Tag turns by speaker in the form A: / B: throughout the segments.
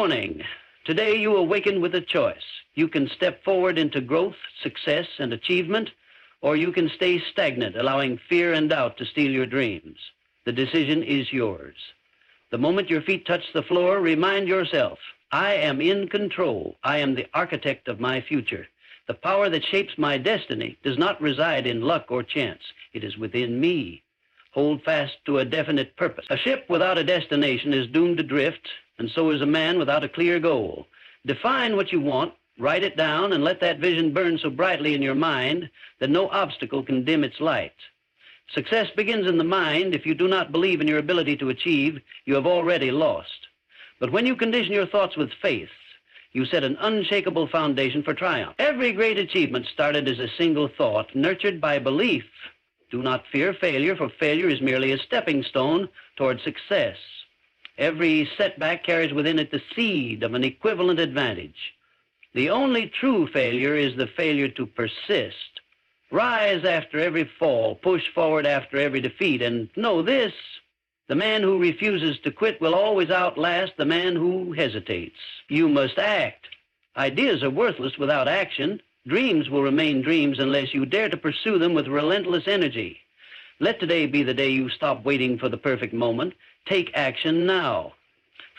A: morning. Today you awaken with a choice. You can step forward into growth, success, and achievement, or you can stay stagnant, allowing fear and doubt to steal your dreams. The decision is yours. The moment your feet touch the floor, remind yourself, I am in control. I am the architect of my future. The power that shapes my destiny does not reside in luck or chance. It is within me. Hold fast to a definite purpose. A ship without a destination is doomed to drift, and so is a man without a clear goal. Define what you want, write it down, and let that vision burn so brightly in your mind that no obstacle can dim its light. Success begins in the mind. If you do not believe in your ability to achieve, you have already lost. But when you condition your thoughts with faith, you set an unshakable foundation for triumph. Every great achievement started as a single thought, nurtured by belief. Do not fear failure, for failure is merely a stepping stone toward success. Every setback carries within it the seed of an equivalent advantage. The only true failure is the failure to persist. Rise after every fall, push forward after every defeat, and know this: the man who refuses to quit will always outlast the man who hesitates. You must act. Ideas are worthless without action. Dreams will remain dreams unless you dare to pursue them with relentless energy. Let today be the day you stop waiting for the perfect moment. Take action now.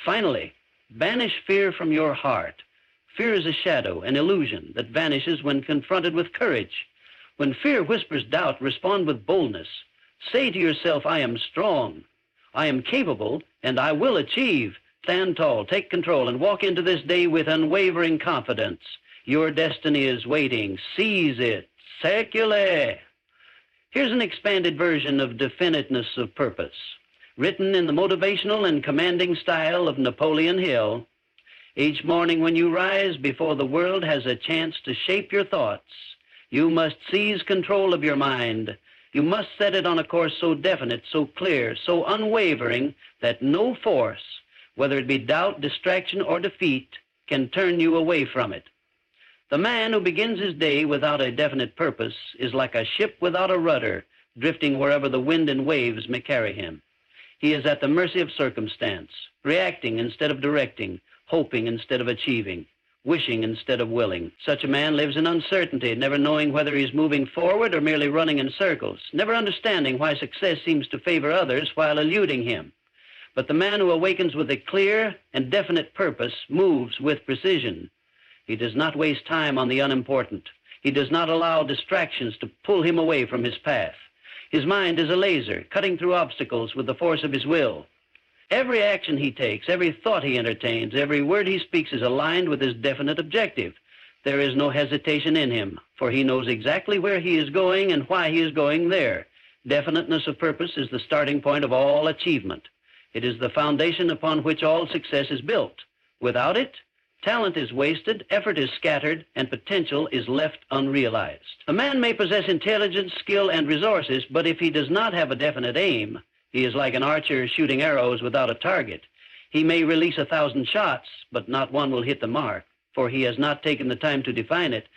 A: Finally, banish fear from your heart. Fear is a shadow, an illusion that vanishes when confronted with courage. When fear whispers doubt, respond with boldness. Say to yourself, I am strong, I am capable, and I will achieve. Stand tall, take control, and walk into this day with unwavering confidence. Your destiny is waiting. Seize it. Secule. Here's an expanded version of definiteness of purpose, written in the motivational and commanding style of Napoleon Hill. Each morning when you rise before the world has a chance to shape your thoughts, you must seize control of your mind. You must set it on a course so definite, so clear, so unwavering that no force, whether it be doubt, distraction, or defeat, can turn you away from it. The man who begins his day without a definite purpose is like a ship without a rudder, drifting wherever the wind and waves may carry him. He is at the mercy of circumstance, reacting instead of directing, hoping instead of achieving, wishing instead of willing. Such a man lives in uncertainty, never knowing whether he's moving forward or merely running in circles, never understanding why success seems to favor others while eluding him. But the man who awakens with a clear and definite purpose moves with precision. He does not waste time on the unimportant. He does not allow distractions to pull him away from his path. His mind is a laser, cutting through obstacles with the force of his will. Every action he takes, every thought he entertains, every word he speaks is aligned with his definite objective. There is no hesitation in him, for he knows exactly where he is going and why he is going there. Definiteness of purpose is the starting point of all achievement. It is the foundation upon which all success is built. Without it, talent is wasted, effort is scattered, and potential is left unrealized. A man may possess intelligence, skill, and resources, but if he does not have a definite aim, he is like an archer shooting arrows without a target. He may release 1,000 shots, but not one will hit the mark, for he has not taken the time to define it.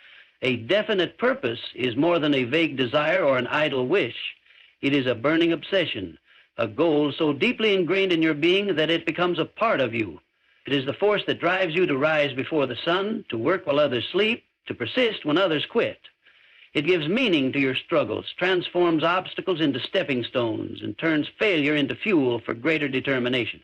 A: A definite purpose is more than a vague desire or an idle wish. It is a burning obsession, a goal so deeply ingrained in your being that it becomes a part of you. It is the force that drives you to rise before the sun, to work while others sleep, to persist when others quit. It gives meaning to your struggles, transforms obstacles into stepping stones, and turns failure into fuel for greater determination.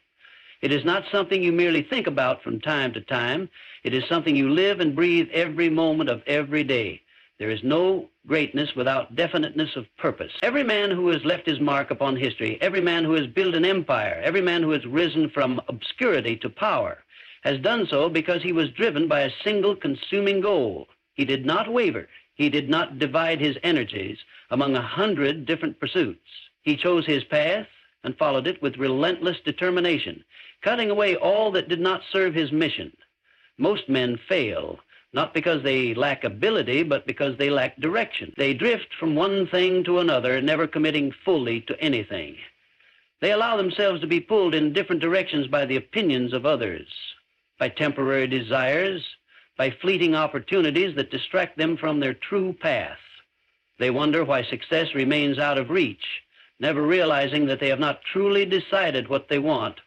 A: It is not something you merely think about from time to time. It is something you live and breathe every moment of every day. There is no greatness without definiteness of purpose. Every man who has left his mark upon history, every man who has built an empire, every man who has risen from obscurity to power, has done so because he was driven by a single consuming goal. He did not waver. He did not divide his energies among 100 different pursuits. He chose his path and followed it with relentless determination, cutting away all that did not serve his mission. Most men fail, not because they lack ability, but because they lack direction. They drift from one thing to another, never committing fully to anything. They allow themselves to be pulled in different directions by the opinions of others, by temporary desires, by fleeting opportunities that distract them from their true path. They wonder why success remains out of reach, never realizing that they have not truly decided what they want.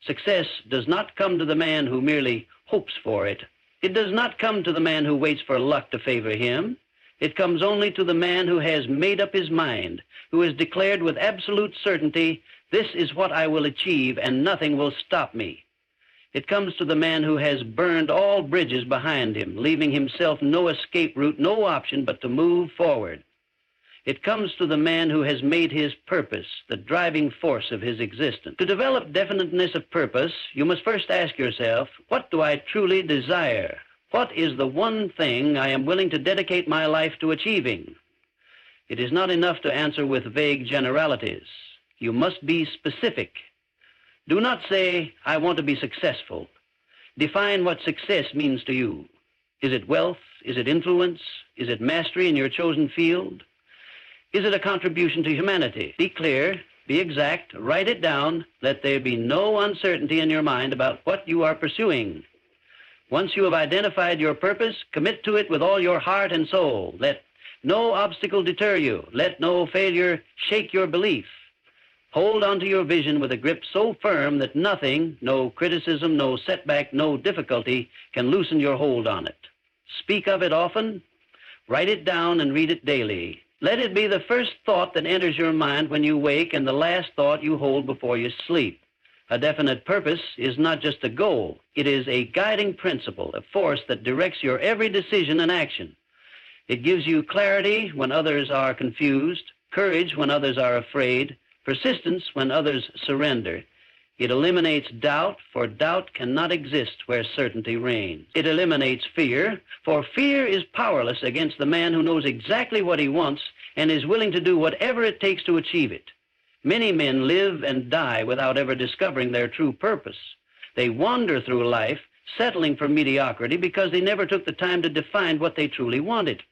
A: Success does not come to the man who merely hopes for it. It does not come to the man who waits for luck to favor him. It comes only to the man who has made up his mind, who has declared with absolute certainty, "This is what I will achieve, and nothing will stop me." It comes to the man who has burned all bridges behind him, leaving himself no escape route, no option but to move forward. It comes to the man who has made his purpose the driving force of his existence. To develop definiteness of purpose, you must first ask yourself, what do I truly desire? What is the one thing I am willing to dedicate my life to achieving? It is not enough to answer with vague generalities. You must be specific. Do not say, "I want to be successful." Define what success means to you. Is it wealth? Is it influence? Is it mastery in your chosen field? Is it a contribution to humanity? Be clear, be exact, write it down. Let there be no uncertainty in your mind about what you are pursuing. Once you have identified your purpose, commit to it with all your heart and soul. Let no obstacle deter you. Let no failure shake your belief. Hold on to your vision with a grip so firm that nothing, no criticism, no setback, no difficulty can loosen your hold on it. Speak of it often. Write it down and read it daily. Let it be the first thought that enters your mind when you wake and the last thought you hold before you sleep. A definite purpose is not just a goal. It is a guiding principle, a force that directs your every decision and action. It gives you clarity when others are confused, courage when others are afraid, persistence when others surrender. It eliminates doubt, for doubt cannot exist where certainty reigns. It eliminates fear, for fear is powerless against the man who knows exactly what he wants and is willing to do whatever it takes to achieve it. Many men live and die without ever discovering their true purpose. They wander through life, settling for mediocrity because they never took the time to define what they truly wanted.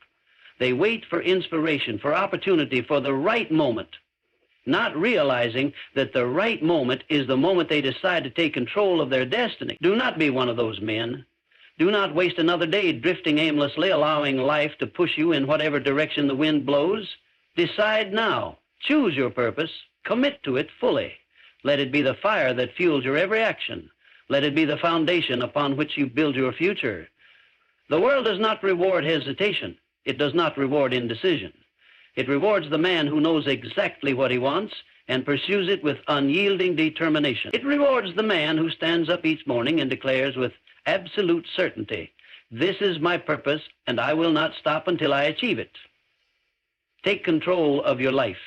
A: They wait for inspiration, for opportunity, for the right moment, not realizing that the right moment is the moment they decide to take control of their destiny. Do not be one of those men. Do not waste another day drifting aimlessly, allowing life to push you in whatever direction the wind blows. Decide now. Choose your purpose. Commit to it fully. Let it be the fire that fuels your every action. Let it be the foundation upon which you build your future. The world does not reward hesitation. It does not reward indecision. It rewards the man who knows exactly what he wants and pursues it with unyielding determination. It rewards the man who stands up each morning and declares with absolute certainty, "This is my purpose, and I will not stop until I achieve it." Take control of your life.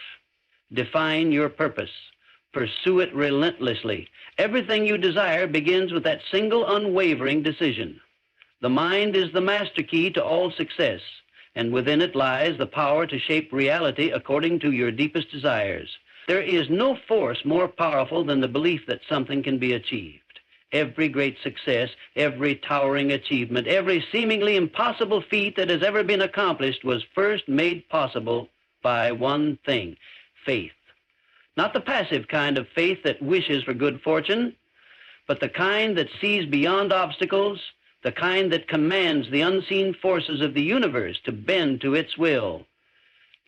A: Define your purpose. Pursue it relentlessly. Everything you desire begins with that single unwavering decision. The mind is the master key to all success, and within it lies the power to shape reality according to your deepest desires. There is no force more powerful than the belief that something can be achieved. Every great success, every towering achievement, every seemingly impossible feat that has ever been accomplished was first made possible by one thing: faith. Not the passive kind of faith that wishes for good fortune, but the kind that sees beyond obstacles, the kind that commands the unseen forces of the universe to bend to its will,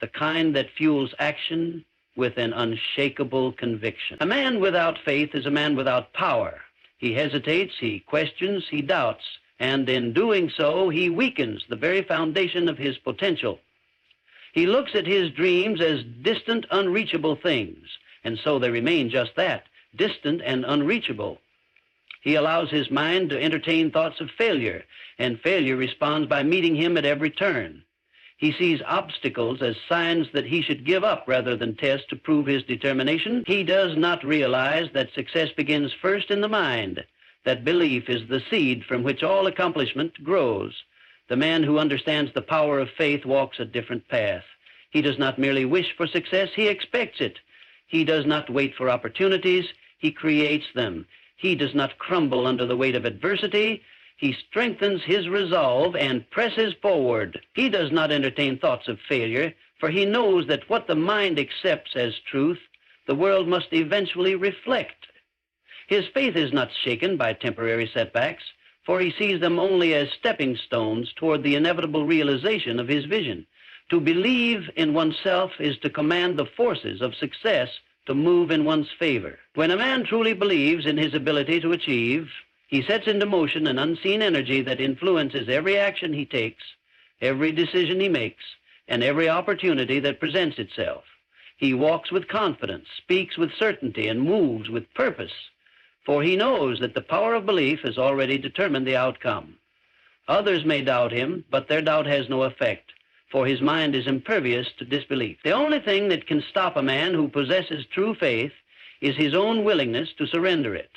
A: the kind that fuels action with an unshakable conviction. A man without faith is a man without power. He hesitates, he questions, he doubts, and in doing so, he weakens the very foundation of his potential. He looks at his dreams as distant, unreachable things, and so they remain just that, distant and unreachable. He allows his mind to entertain thoughts of failure, and failure responds by meeting him at every turn. He sees obstacles as signs that he should give up rather than test to prove his determination. He does not realize that success begins first in the mind, that belief is the seed from which all accomplishment grows. The man who understands the power of faith walks a different path. He does not merely wish for success, he expects it. He does not wait for opportunities, he creates them. He does not crumble under the weight of adversity. He strengthens his resolve and presses forward. He does not entertain thoughts of failure, for he knows that what the mind accepts as truth, the world must eventually reflect. His faith is not shaken by temporary setbacks, for he sees them only as stepping stones toward the inevitable realization of his vision. To believe in oneself is to command the forces of success to move in one's favor. When a man truly believes in his ability to achieve, he sets into motion an unseen energy that influences every action he takes, every decision he makes, and every opportunity that presents itself. He walks with confidence, speaks with certainty, and moves with purpose, for he knows that the power of belief has already determined the outcome. Others may doubt him, but their doubt has no effect, for his mind is impervious to disbelief. The only thing that can stop a man who possesses true faith is his own willingness to surrender it.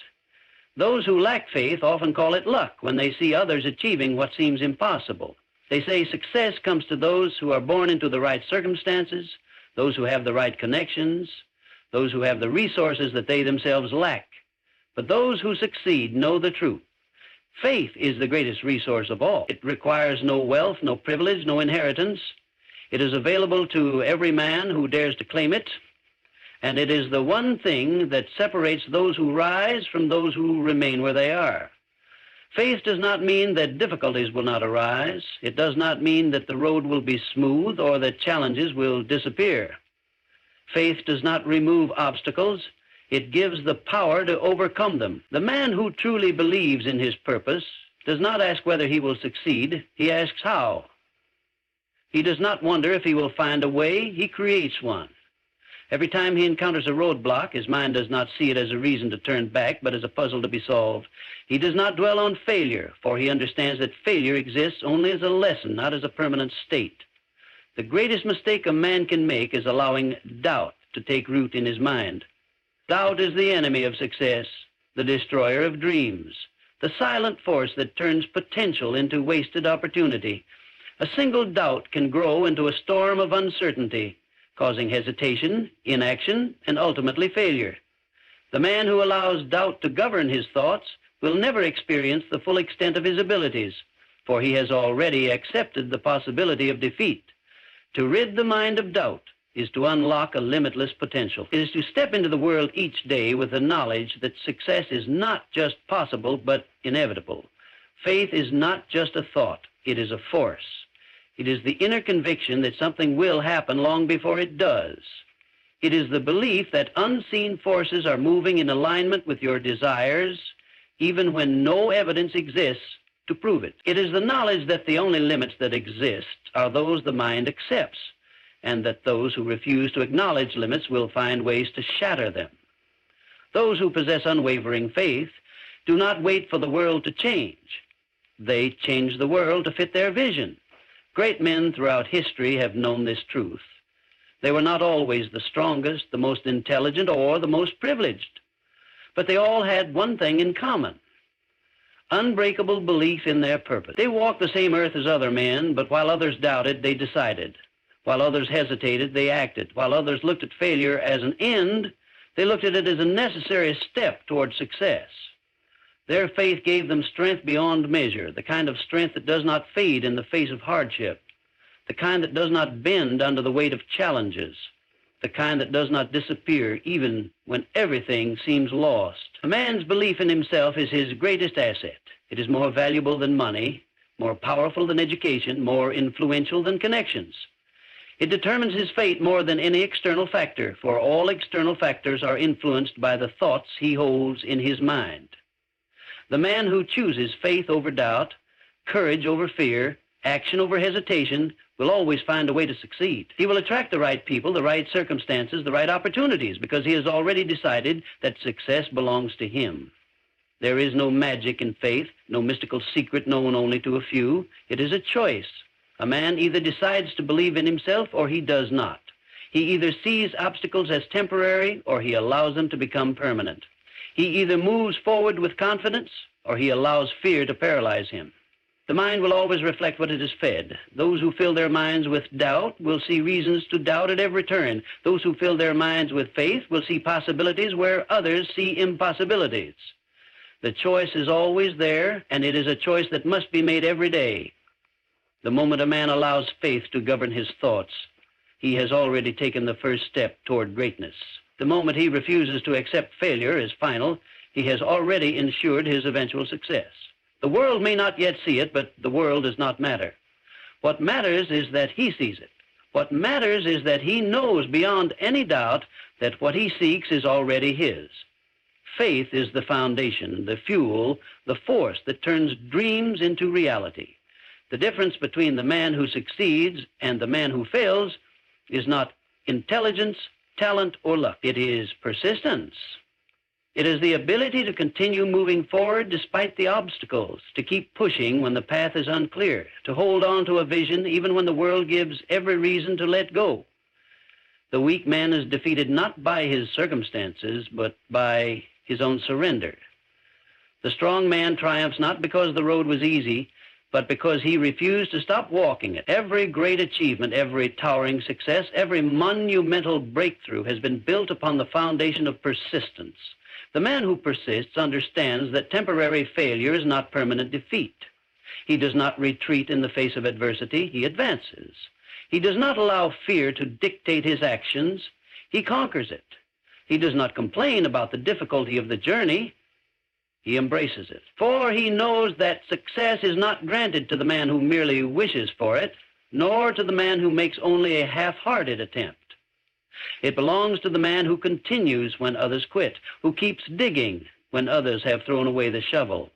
A: Those who lack faith often call it luck when they see others achieving what seems impossible. They say success comes to those who are born into the right circumstances, those who have the right connections, those who have the resources that they themselves lack. But those who succeed know the truth. Faith is the greatest resource of all. It requires no wealth, no privilege, no inheritance. It is available to every man who dares to claim it, and it is the one thing that separates those who rise from those who remain where they are. Faith does not mean that difficulties will not arise. It does not mean that the road will be smooth or that challenges will disappear. Faith does not remove obstacles. It gives the power to overcome them. The man who truly believes in his purpose does not ask whether he will succeed. He asks how. He does not wonder if he will find a way. He creates one. Every time he encounters a roadblock, his mind does not see it as a reason to turn back, but as a puzzle to be solved. He does not dwell on failure, for he understands that failure exists only as a lesson, not as a permanent state. The greatest mistake a man can make is allowing doubt to take root in his mind. Doubt is the enemy of success, the destroyer of dreams, the silent force that turns potential into wasted opportunity. A single doubt can grow into a storm of uncertainty, causing hesitation, inaction, and ultimately failure. The man who allows doubt to govern his thoughts will never experience the full extent of his abilities, for he has already accepted the possibility of defeat. To rid the mind of doubt is to unlock a limitless potential. It is to step into the world each day with the knowledge that success is not just possible, but inevitable. Faith is not just a thought, it is a force. It is the inner conviction that something will happen long before it does. It is the belief that unseen forces are moving in alignment with your desires, even when no evidence exists to prove it. It is the knowledge that the only limits that exist are those the mind accepts, and that those who refuse to acknowledge limits will find ways to shatter them. Those who possess unwavering faith do not wait for the world to change. They change the world to fit their vision. Great men throughout history have known this truth. They were not always the strongest, the most intelligent, or the most privileged, but they all had one thing in common: unbreakable belief in their purpose. They walked the same earth as other men, but while others doubted, they decided. While others hesitated, they acted. While others looked at failure as an end, they looked at it as a necessary step toward success. Their faith gave them strength beyond measure, the kind of strength that does not fade in the face of hardship, the kind that does not bend under the weight of challenges, the kind that does not disappear even when everything seems lost. A man's belief in himself is his greatest asset. It is more valuable than money, more powerful than education, more influential than connections. It determines his fate more than any external factor, for all external factors are influenced by the thoughts he holds in his mind. The man who chooses faith over doubt, courage over fear, action over hesitation, will always find a way to succeed. He will attract the right people, the right circumstances, the right opportunities, because he has already decided that success belongs to him. There is no magic in faith, no mystical secret known only to a few. It is a choice. A man either decides to believe in himself or he does not. He either sees obstacles as temporary or he allows them to become permanent. He either moves forward with confidence or he allows fear to paralyze him. The mind will always reflect what it is fed. Those who fill their minds with doubt will see reasons to doubt at every turn. Those who fill their minds with faith will see possibilities where others see impossibilities. The choice is always there, and it is a choice that must be made every day. The moment a man allows faith to govern his thoughts, he has already taken the first step toward greatness. The moment he refuses to accept failure as final, he has already ensured his eventual success. The world may not yet see it, but the world does not matter. What matters is that he sees it. What matters is that he knows beyond any doubt that what he seeks is already his. Faith is the foundation, the fuel, the force that turns dreams into reality. The difference between the man who succeeds and the man who fails is not intelligence, talent, or luck. It is persistence. It is the ability to continue moving forward despite the obstacles, to keep pushing when the path is unclear, to hold on to a vision even when the world gives every reason to let go. The weak man is defeated not by his circumstances, but by his own surrender. The strong man triumphs not because the road was easy, but because he refused to stop walking it. Every great achievement, every towering success, every monumental breakthrough has been built upon the foundation of persistence. The man who persists understands that temporary failure is not permanent defeat. He does not retreat in the face of adversity, he advances. He does not allow fear to dictate his actions, he conquers it. He does not complain about the difficulty of the journey, he embraces it. For he knows that success is not granted to the man who merely wishes for it, nor to the man who makes only a half-hearted attempt. It belongs to the man who continues when others quit, who keeps digging when others have thrown away the shovel,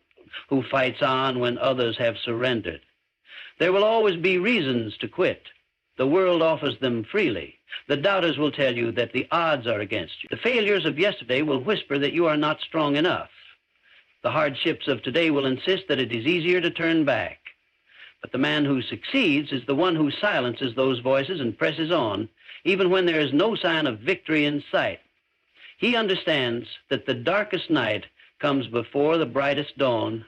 A: who fights on when others have surrendered. There will always be reasons to quit. The world offers them freely. The doubters will tell you that the odds are against you. The failures of yesterday will whisper that you are not strong enough. The hardships of today will insist that it is easier to turn back. But the man who succeeds is the one who silences those voices and presses on, even when there is no sign of victory in sight. He understands that the darkest night comes before the brightest dawn,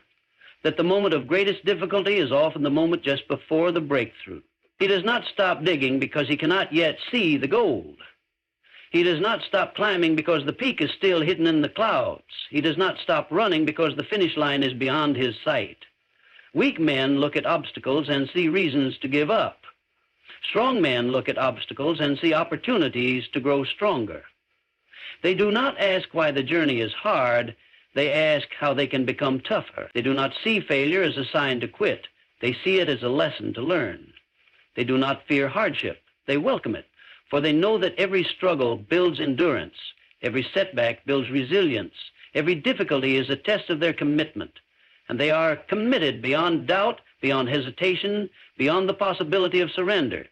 A: that the moment of greatest difficulty is often the moment just before the breakthrough. He does not stop digging because he cannot yet see the gold. He does not stop climbing because the peak is still hidden in the clouds. He does not stop running because the finish line is beyond his sight. Weak men look at obstacles and see reasons to give up. Strong men look at obstacles and see opportunities to grow stronger. They do not ask why the journey is hard. They ask how they can become tougher. They do not see failure as a sign to quit. They see it as a lesson to learn. They do not fear hardship. They welcome it, for they know that every struggle builds endurance. Every setback builds resilience. Every difficulty is a test of their commitment. And they are committed beyond doubt, beyond hesitation, beyond the possibility of surrender.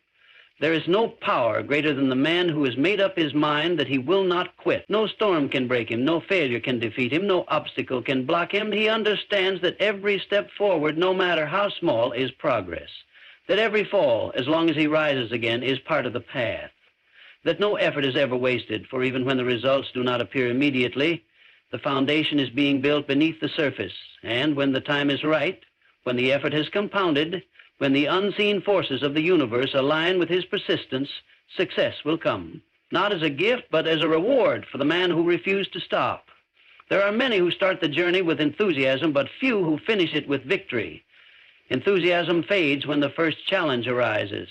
A: There is no power greater than the man who has made up his mind that he will not quit. No storm can break him, no failure can defeat him, no obstacle can block him. He understands that every step forward, no matter how small, is progress. That every fall, as long as he rises again, is part of the path. That no effort is ever wasted, for even when the results do not appear immediately, the foundation is being built beneath the surface, and when the time is right, when the effort has compounded, when the unseen forces of the universe align with his persistence, success will come, not as a gift, but as a reward for the man who refused to stop. There are many who start the journey with enthusiasm, but few who finish it with victory. Enthusiasm fades when the first challenge arises.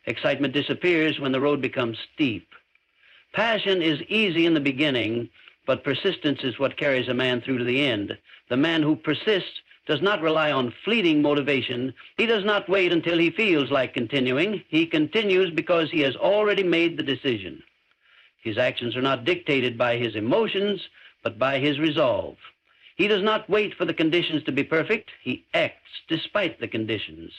A: Excitement disappears when the road becomes steep. Passion is easy in the beginning, but persistence is what carries a man through to the end. The man who persists does not rely on fleeting motivation. He does not wait until he feels like continuing. He continues because he has already made the decision. His actions are not dictated by his emotions, but by his resolve. He does not wait for the conditions to be perfect. He acts despite the conditions.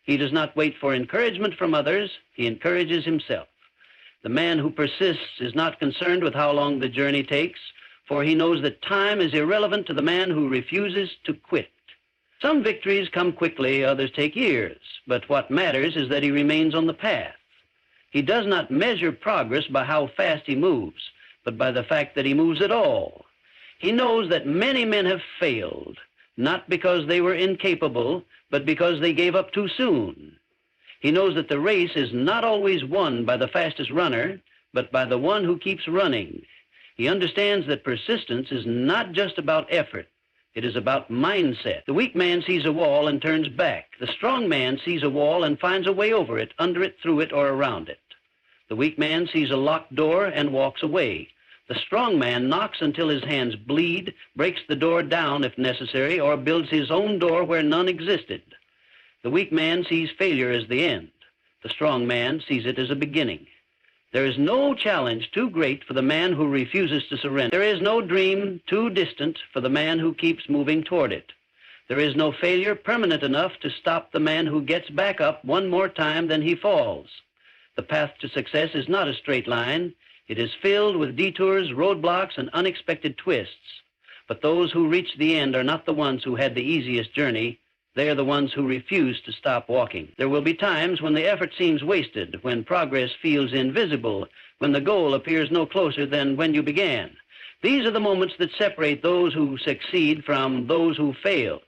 A: He does not wait for encouragement from others. He encourages himself. The man who persists is not concerned with how long the journey takes, for he knows that time is irrelevant to the man who refuses to quit. Some victories come quickly, others take years, but what matters is that he remains on the path. He does not measure progress by how fast he moves, but by the fact that he moves at all. He knows that many men have failed, not because they were incapable, but because they gave up too soon. He knows that the race is not always won by the fastest runner, but by the one who keeps running. He understands that persistence is not just about effort. It is about mindset. The weak man sees a wall and turns back. The strong man sees a wall and finds a way over it, under it, through it, or around it. The weak man sees a locked door and walks away. The strong man knocks until his hands bleed, breaks the door down if necessary, or builds his own door where none existed. The weak man sees failure as the end. The strong man sees it as a beginning. There is no challenge too great for the man who refuses to surrender. There is no dream too distant for the man who keeps moving toward it. There is no failure permanent enough to stop the man who gets back up one more time than he falls. The path to success is not a straight line. It is filled with detours, roadblocks, and unexpected twists. But those who reach the end are not the ones who had the easiest journey. They are the ones who refuse to stop walking. There will be times when the effort seems wasted, when progress feels invisible, when the goal appears no closer than when you began. These are the moments that separate those who succeed from those who fail.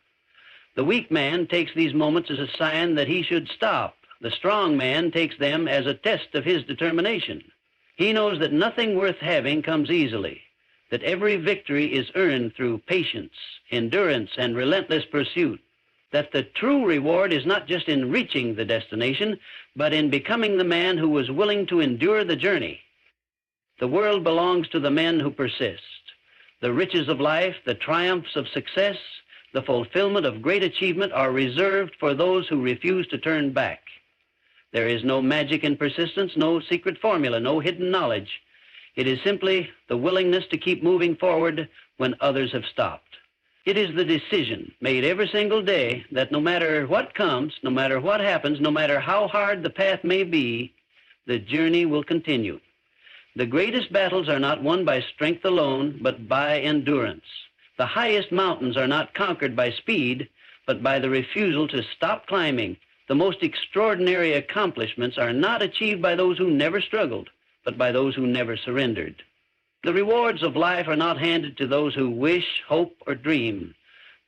A: The weak man takes these moments as a sign that he should stop. The strong man takes them as a test of his determination. He knows that nothing worth having comes easily, that every victory is earned through patience, endurance, and relentless pursuit, that the true reward is not just in reaching the destination, but in becoming the man who was willing to endure the journey. The world belongs to the men who persist. The riches of life, the triumphs of success, the fulfillment of great achievement are reserved for those who refuse to turn back. There is no magic in persistence, no secret formula, no hidden knowledge. It is simply the willingness to keep moving forward when others have stopped. It is the decision made every single day that no matter what comes, no matter what happens, no matter how hard the path may be, the journey will continue. The greatest battles are not won by strength alone, but by endurance. The highest mountains are not conquered by speed, but by the refusal to stop climbing. The most extraordinary accomplishments are not achieved by those who never struggled, but by those who never surrendered. The rewards of life are not handed to those who wish, hope, or dream.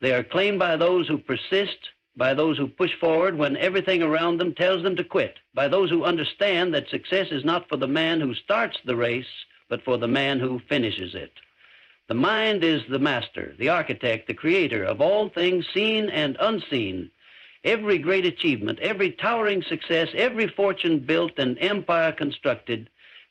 A: They are claimed by those who persist, by those who push forward when everything around them tells them to quit, by those who understand that success is not for the man who starts the race, but for the man who finishes it. The mind is the master, the architect, the creator of all things seen and unseen. Every great achievement, every towering success, every fortune built and empire constructed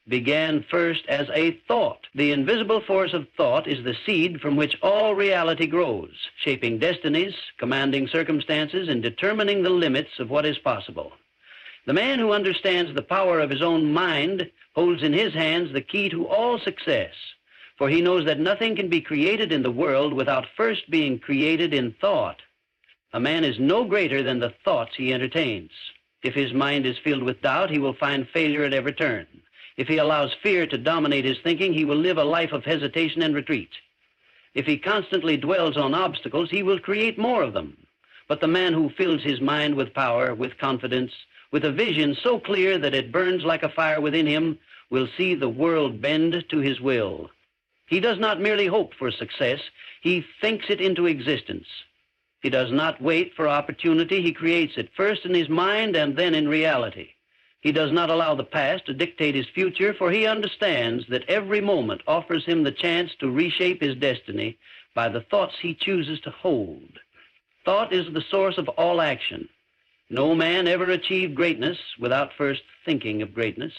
A: began first as a thought. The invisible force of thought is the seed from which all reality grows, shaping destinies, commanding circumstances, and determining the limits of what is possible. The man who understands the power of his own mind holds in his hands the key to all success, for he knows that nothing can be created in the world without first being created in thought. A man is no greater than the thoughts he entertains. If his mind is filled with doubt, he will find failure at every turn. If he allows fear to dominate his thinking, he will live a life of hesitation and retreat. If he constantly dwells on obstacles, he will create more of them. But the man who fills his mind with power, with confidence, with a vision so clear that it burns like a fire within him, will see the world bend to his will. He does not merely hope for success, he thinks it into existence. He does not wait for opportunity, he creates it first in his mind and then in reality. He does not allow the past to dictate his future, for he understands that every moment offers him the chance to reshape his destiny by the thoughts he chooses to hold. Thought is the source of all action. No man ever achieved greatness without first thinking of greatness.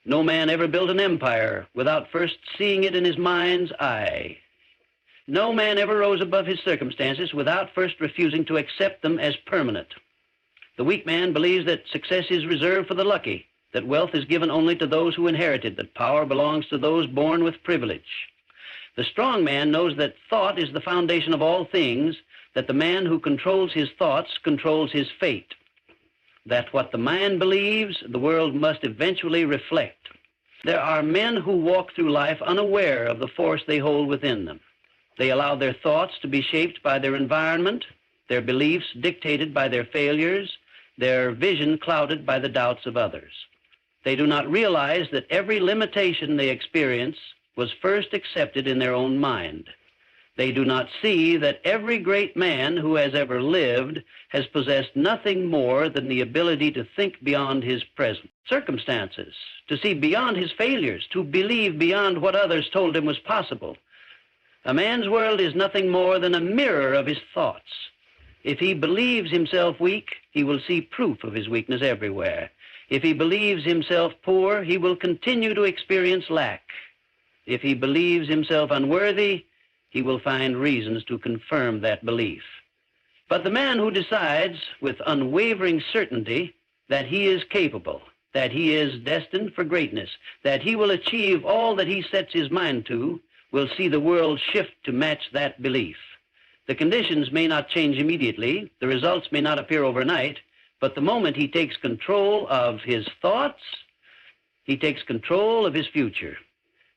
A: No man ever built an empire without first seeing it in his mind's eye. No man ever rose above his circumstances without first refusing to accept them as permanent. The weak man believes that success is reserved for the lucky, that wealth is given only to those who inherit it, that power belongs to those born with privilege. The strong man knows that thought is the foundation of all things, that the man who controls his thoughts controls his fate, that what the man believes, the world must eventually reflect. There are men who walk through life unaware of the force they hold within them. They allow their thoughts to be shaped by their environment, their beliefs dictated by their failures, their vision clouded by the doubts of others. They do not realize that every limitation they experience was first accepted in their own mind. They do not see that every great man who has ever lived has possessed nothing more than the ability to think beyond his present circumstances, to see beyond his failures, to believe beyond what others told him was possible. A man's world is nothing more than a mirror of his thoughts. If he believes himself weak, he will see proof of his weakness everywhere. If he believes himself poor, he will continue to experience lack. If he believes himself unworthy, he will find reasons to confirm that belief. But the man who decides with unwavering certainty that he is capable, that he is destined for greatness, that he will achieve all that he sets his mind to, will see the world shift to match that belief. The conditions may not change immediately, the results may not appear overnight, but the moment he takes control of his thoughts, he takes control of his future.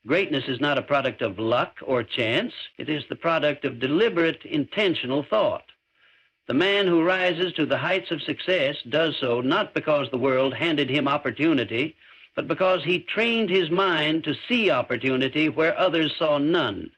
A: Greatness is not a product of luck or chance. It is the product of deliberate, intentional thought. The man who rises to the heights of success does so not because the world handed him opportunity, but because he trained his mind to see opportunity where others saw none.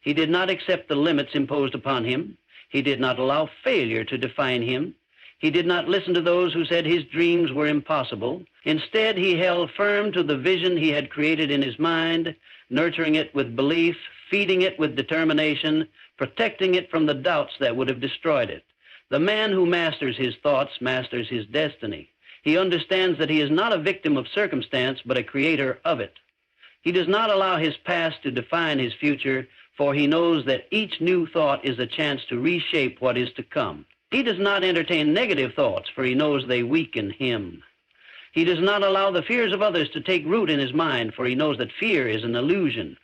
A: He did not accept the limits imposed upon him. He did not allow failure to define him. He did not listen to those who said his dreams were impossible. Instead, he held firm to the vision he had created in his mind, nurturing it with belief, feeding it with determination, protecting it from the doubts that would have destroyed it. The man who masters his thoughts masters his destiny. He understands that he is not a victim of circumstance, but a creator of it. He does not allow his past to define his future, for he knows that each new thought is a chance to reshape what is to come. He does not entertain negative thoughts, for he knows they weaken him. He does not allow the fears of others to take root in his mind, for he knows that fear is an illusion.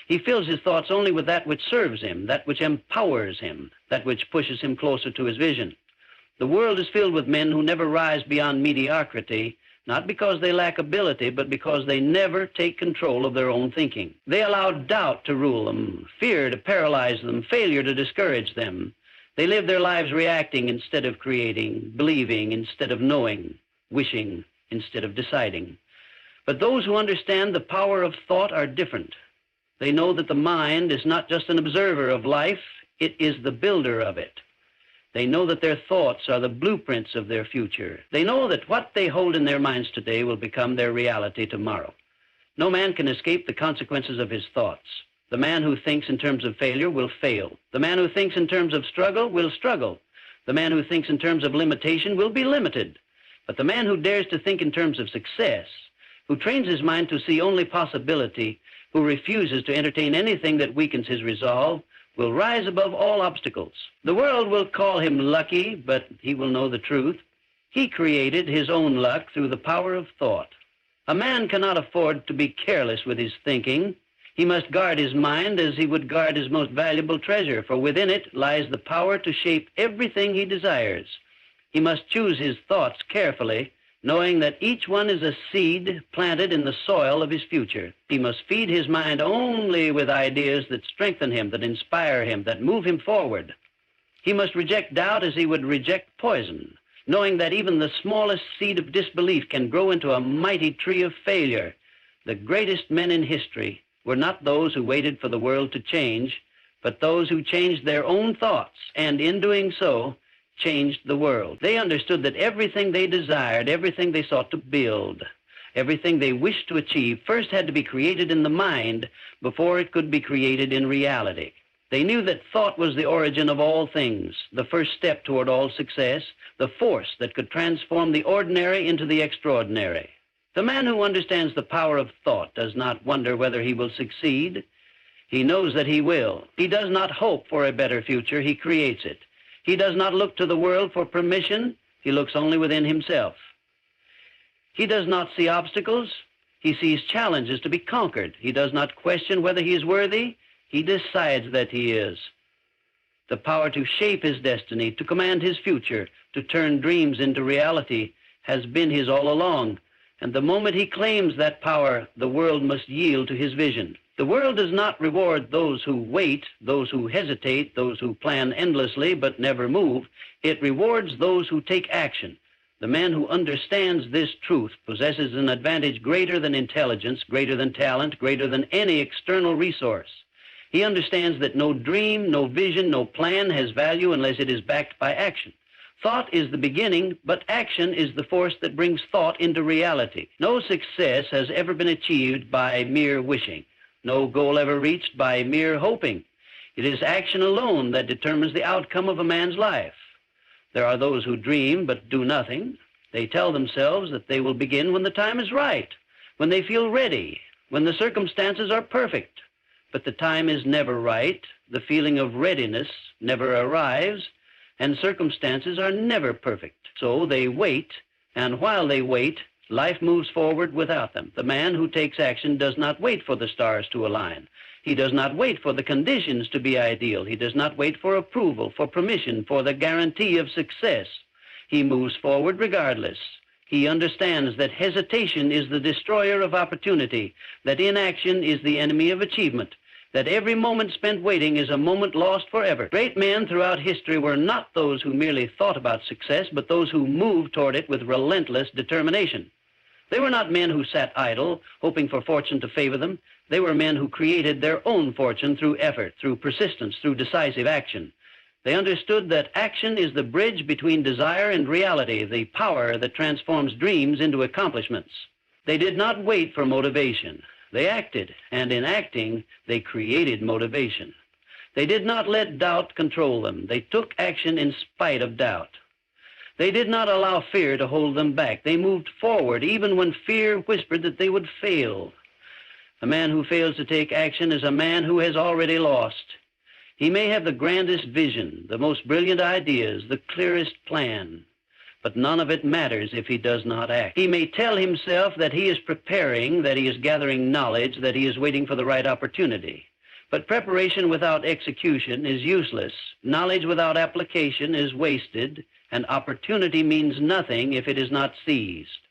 A: He fills his thoughts only with that which serves him, that which empowers him, that which pushes him closer to his vision. The world is filled with men who never rise beyond mediocrity, not because they lack ability, but because they never take control of their own thinking. They allow doubt to rule them, fear to paralyze them, failure to discourage them. They live their lives reacting instead of creating, believing instead of knowing, wishing instead of deciding. But those who understand the power of thought are different. They know that the mind is not just an observer of life, it is the builder of it. They know that their thoughts are the blueprints of their future. They know that what they hold in their minds today will become their reality tomorrow. No man can escape the consequences of his thoughts. The man who thinks in terms of failure will fail. The man who thinks in terms of struggle will struggle. The man who thinks in terms of limitation will be limited. But the man who dares to think in terms of success, who trains his mind to see only possibility, who refuses to entertain anything that weakens his resolve, will rise above all obstacles. The world will call him lucky, but he will know the truth. He created his own luck through the power of thought. A man cannot afford to be careless with his thinking. He must guard his mind as he would guard his most valuable treasure, for within it lies the power to shape everything he desires. He must choose his thoughts carefully, knowing that each one is a seed planted in the soil of his future. He must feed his mind only with ideas that strengthen him, that inspire him, that move him forward. He must reject doubt as he would reject poison, knowing that even the smallest seed of disbelief can grow into a mighty tree of failure. The greatest men in history were not those who waited for the world to change, but those who changed their own thoughts, and in doing so, changed the world. They understood that everything they desired, everything they sought to build, everything they wished to achieve, first had to be created in the mind before it could be created in reality. They knew that thought was the origin of all things, the first step toward all success, the force that could transform the ordinary into the extraordinary. The man who understands the power of thought does not wonder whether he will succeed. He knows that he will. He does not hope for a better future, he creates it. He does not look to the world for permission, he looks only within himself. He does not see obstacles, he sees challenges to be conquered. He does not question whether he is worthy, he decides that he is. The power to shape his destiny, to command his future, to turn dreams into reality has been his all along. And the moment he claims that power, the world must yield to his vision. The world does not reward those who wait, those who hesitate, those who plan endlessly but never move. It rewards those who take action. The man who understands this truth possesses an advantage greater than intelligence, greater than talent, greater than any external resource. He understands that no dream, no vision, no plan has value unless it is backed by action. Thought is the beginning, but action is the force that brings thought into reality. No success has ever been achieved by mere wishing. No goal ever reached by mere hoping. It is action alone that determines the outcome of a man's life. There are those who dream but do nothing. They tell themselves that they will begin when the time is right, when they feel ready, when the circumstances are perfect. But the time is never right, the feeling of readiness never arrives, and circumstances are never perfect. So they wait, And while they wait, life moves forward without them. The man who takes action does not wait for the stars to align. He does not wait for the conditions to be ideal. He does not wait for approval, for permission, for the guarantee of success. He moves forward regardless. He understands that hesitation is the destroyer of opportunity, that inaction is the enemy of achievement, that every moment spent waiting is a moment lost forever. Great men throughout history were not those who merely thought about success, but those who moved toward it with relentless determination. They were not men who sat idle, hoping for fortune to favor them. They were men who created their own fortune through effort, through persistence, through decisive action. They understood that action is the bridge between desire and reality, the power that transforms dreams into accomplishments. They did not wait for motivation. They acted, and in acting, they created motivation. They did not let doubt control them. They took action in spite of doubt. They did not allow fear to hold them back. They moved forward even when fear whispered that they would fail. A man who fails to take action is a man who has already lost. He may have the grandest vision, the most brilliant ideas, the clearest plan, but none of it matters if he does not act. He may tell himself that he is preparing, that he is gathering knowledge, that he is waiting for the right opportunity. But preparation without execution is useless. Knowledge without application is wasted, and opportunity means nothing if it is not seized.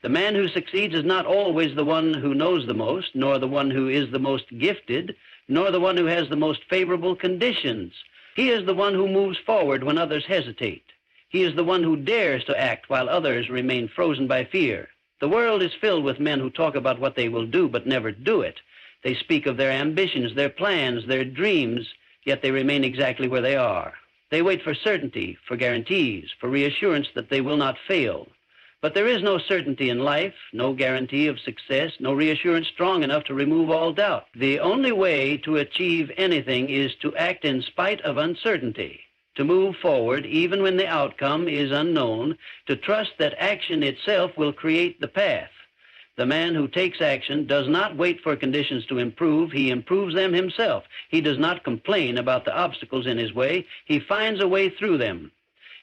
A: The man who succeeds is not always the one who knows the most, nor the one who is the most gifted, nor the one who has the most favorable conditions. He is the one who moves forward when others hesitate. He is the one who dares to act while others remain frozen by fear. The world is filled with men who talk about what they will do but never do it. They speak of their ambitions, their plans, their dreams, yet they remain exactly where they are. They wait for certainty, for guarantees, for reassurance that they will not fail. But there is no certainty in life, no guarantee of success, no reassurance strong enough to remove all doubt. The only way to achieve anything is to act in spite of uncertainty, to move forward even when the outcome is unknown, to trust that action itself will create the path. The man who takes action does not wait for conditions to improve. He improves them himself. He does not complain about the obstacles in his way. He finds a way through them.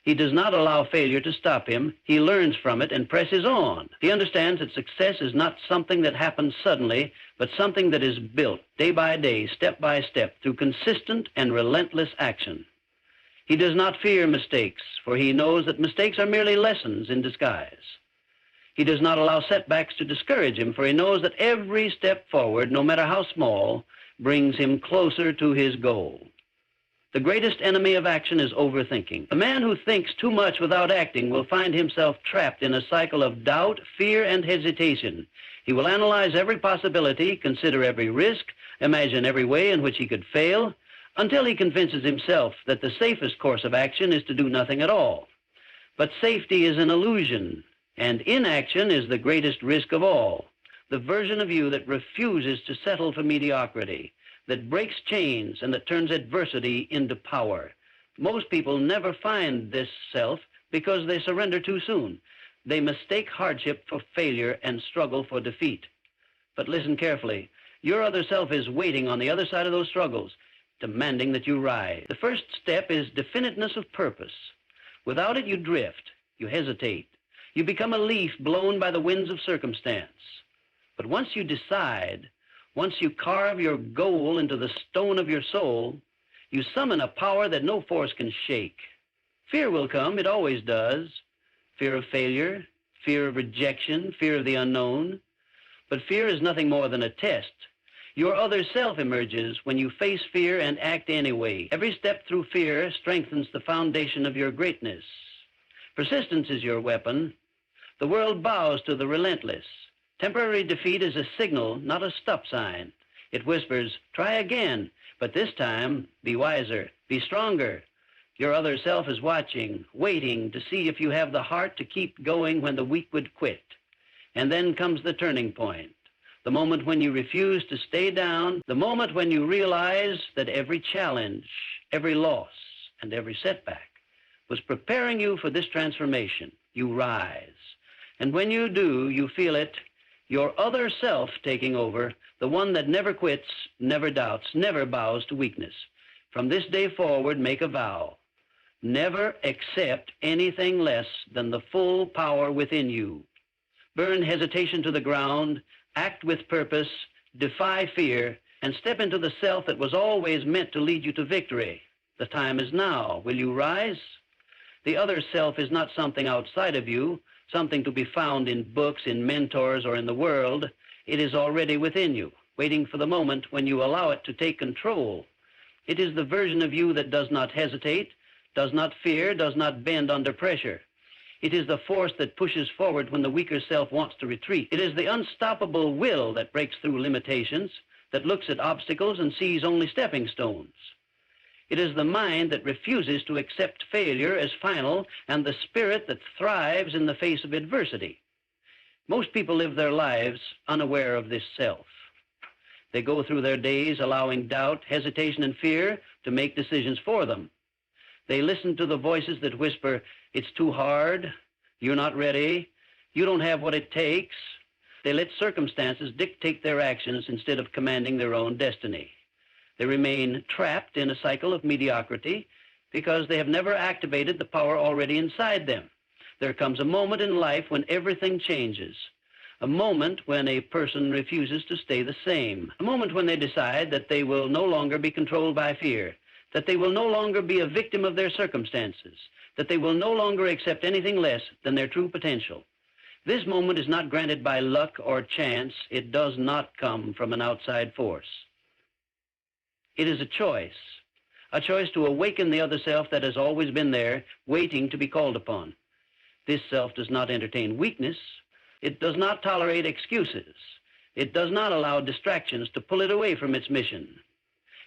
A: He does not allow failure to stop him. He learns from it and presses on. He understands that success is not something that happens suddenly, but something that is built day by day, step by step, through consistent and relentless action. He does not fear mistakes, for he knows that mistakes are merely lessons in disguise. He does not allow setbacks to discourage him, for he knows that every step forward, no matter how small, brings him closer to his goal. The greatest enemy of action is overthinking. The man who thinks too much without acting will find himself trapped in a cycle of doubt, fear, and hesitation. He will analyze every possibility, consider every risk, imagine every way in which he could fail, until he convinces himself that the safest course of action is to do nothing at all. But safety is an illusion, and inaction is the greatest risk of all. The version of you that refuses to settle for mediocrity, that breaks chains and that turns adversity into power. Most people never find this self because they surrender too soon. They mistake hardship for failure and struggle for defeat. But listen carefully. Your other self is waiting on the other side of those struggles, demanding that you rise. The first step is definiteness of purpose. Without it, you drift, you hesitate. You become a leaf blown by the winds of circumstance. But once you decide, once you carve your goal into the stone of your soul, you summon a power that no force can shake. Fear will come, it always does. Fear of failure, fear of rejection, fear of the unknown. But fear is nothing more than a test. Your other self emerges when you face fear and act anyway. Every step through fear strengthens the foundation of your greatness. Persistence is your weapon. The world bows to the relentless. Temporary defeat is a signal, not a stop sign. It whispers, try again, but this time, be wiser, be stronger. Your other self is watching, waiting to see if you have the heart to keep going when the weak would quit. And then comes the turning point, the moment when you refuse to stay down, the moment when you realize that every challenge, every loss, and every setback was preparing you for this transformation. You rise. And when you do, you feel it, your other self taking over, the one that never quits, never doubts, never bows to weakness. From this day forward, make a vow. Never accept anything less than the full power within you. Burn hesitation to the ground, act with purpose, defy fear, and step into the self that was always meant to lead you to victory. The time is now. Will you rise? The other self is not something outside of you, something to be found in books, in mentors, or in the world. It is already within you, waiting for the moment when you allow it to take control. It is the version of you that does not hesitate, does not fear, does not bend under pressure. It is the force that pushes forward when the weaker self wants to retreat. It is the unstoppable will that breaks through limitations, that looks at obstacles and sees only stepping stones. It is the mind that refuses to accept failure as final, and the spirit that thrives in the face of adversity. Most people live their lives unaware of this self. They go through their days allowing doubt, hesitation, and fear to make decisions for them. They listen to the voices that whisper, "It's too hard, you're not ready, you don't have what it takes." They let circumstances dictate their actions instead of commanding their own destiny. They remain trapped in a cycle of mediocrity because they have never activated the power already inside them. There comes a moment in life when everything changes, a moment when a person refuses to stay the same, a moment when they decide that they will no longer be controlled by fear, that they will no longer be a victim of their circumstances, that they will no longer accept anything less than their true potential. This moment is not granted by luck or chance. It does not come from an outside force. It is a choice to awaken the other self that has always been there, waiting to be called upon. This self does not entertain weakness. It does not tolerate excuses. It does not allow distractions to pull it away from its mission.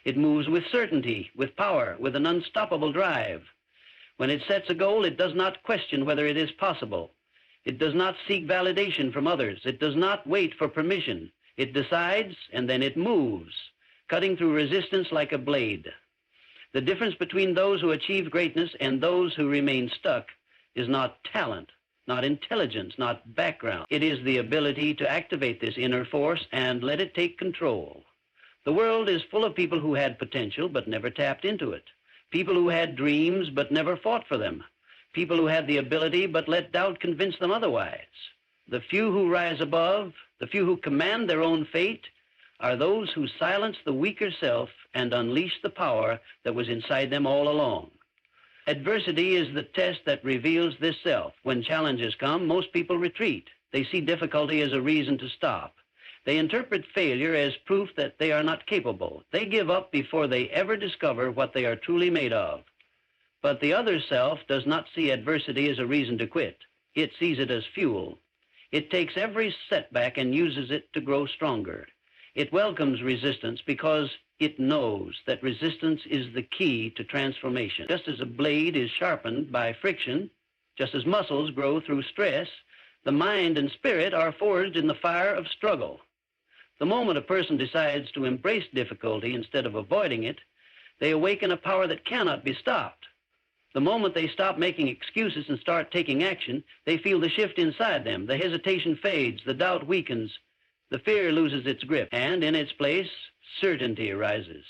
A: It moves with certainty, with power, with an unstoppable drive. When it sets a goal, it does not question whether it is possible. It does not seek validation from others. It does not wait for permission. It decides, and then it moves, cutting through resistance like a blade. The difference between those who achieve greatness and those who remain stuck is not talent, not intelligence, not background. It is the ability to activate this inner force and let it take control. The world is full of people who had potential but never tapped into it, people who had dreams but never fought for them, people who had the ability but let doubt convince them otherwise. The few who rise above, the few who command their own fate, are those who silence the weaker self and unleash the power that was inside them all along. Adversity is the test that reveals this self. When challenges come, most people retreat. They see difficulty as a reason to stop. They interpret failure as proof that they are not capable. They give up before they ever discover what they are truly made of. But the other self does not see adversity as a reason to quit. It sees it as fuel. It takes every setback and uses it to grow stronger. It welcomes resistance because it knows that resistance is the key to transformation. Just as a blade is sharpened by friction, just as muscles grow through stress, the mind and spirit are forged in the fire of struggle. The moment a person decides to embrace difficulty instead of avoiding it, they awaken a power that cannot be stopped. The moment they stop making excuses and start taking action, they feel the shift inside them. The hesitation fades, the doubt weakens, the fear loses its grip, and in its place, certainty arises.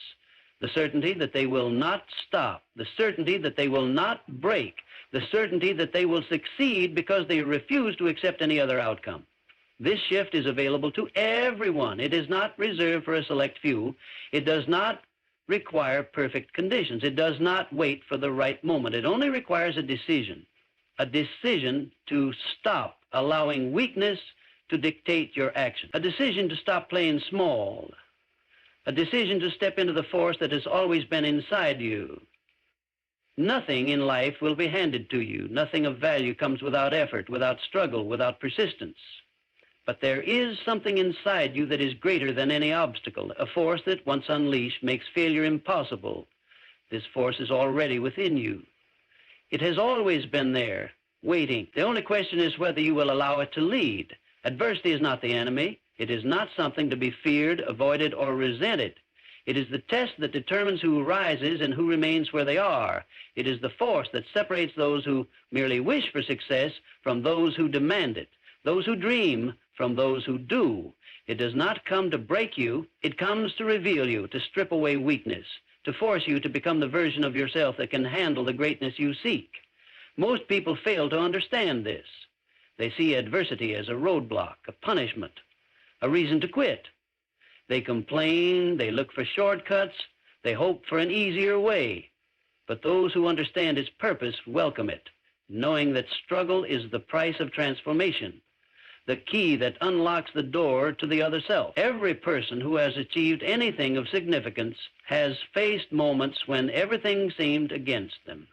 A: The certainty that they will not stop, the certainty that they will not break, the certainty that they will succeed because they refuse to accept any other outcome. This shift is available to everyone. It is not reserved for a select few. It does not require perfect conditions. It does not wait for the right moment. It only requires a decision to stop allowing weakness to dictate your action, a decision to stop playing small, a decision to step into the force that has always been inside you. Nothing in life will be handed to you. Nothing of value comes without effort, without struggle, without persistence. But there is something inside you that is greater than any obstacle, a force that, once unleashed, makes failure impossible. This force is already within you. It has always been there, waiting. The only question is whether you will allow it to lead. Adversity is not the enemy. It is not something to be feared, avoided, or resented. It is the test that determines who rises and who remains where they are. It is the force that separates those who merely wish for success from those who demand it, those who dream from those who do. It does not come to break you. It comes to reveal you, to strip away weakness, to force you to become the version of yourself that can handle the greatness you seek. Most people fail to understand this. They see adversity as a roadblock, a punishment, a reason to quit. They complain, they look for shortcuts, they hope for an easier way. But those who understand its purpose welcome it, knowing that struggle is the price of transformation, the key that unlocks the door to the other self. Every person who has achieved anything of significance has faced moments when everything seemed against them.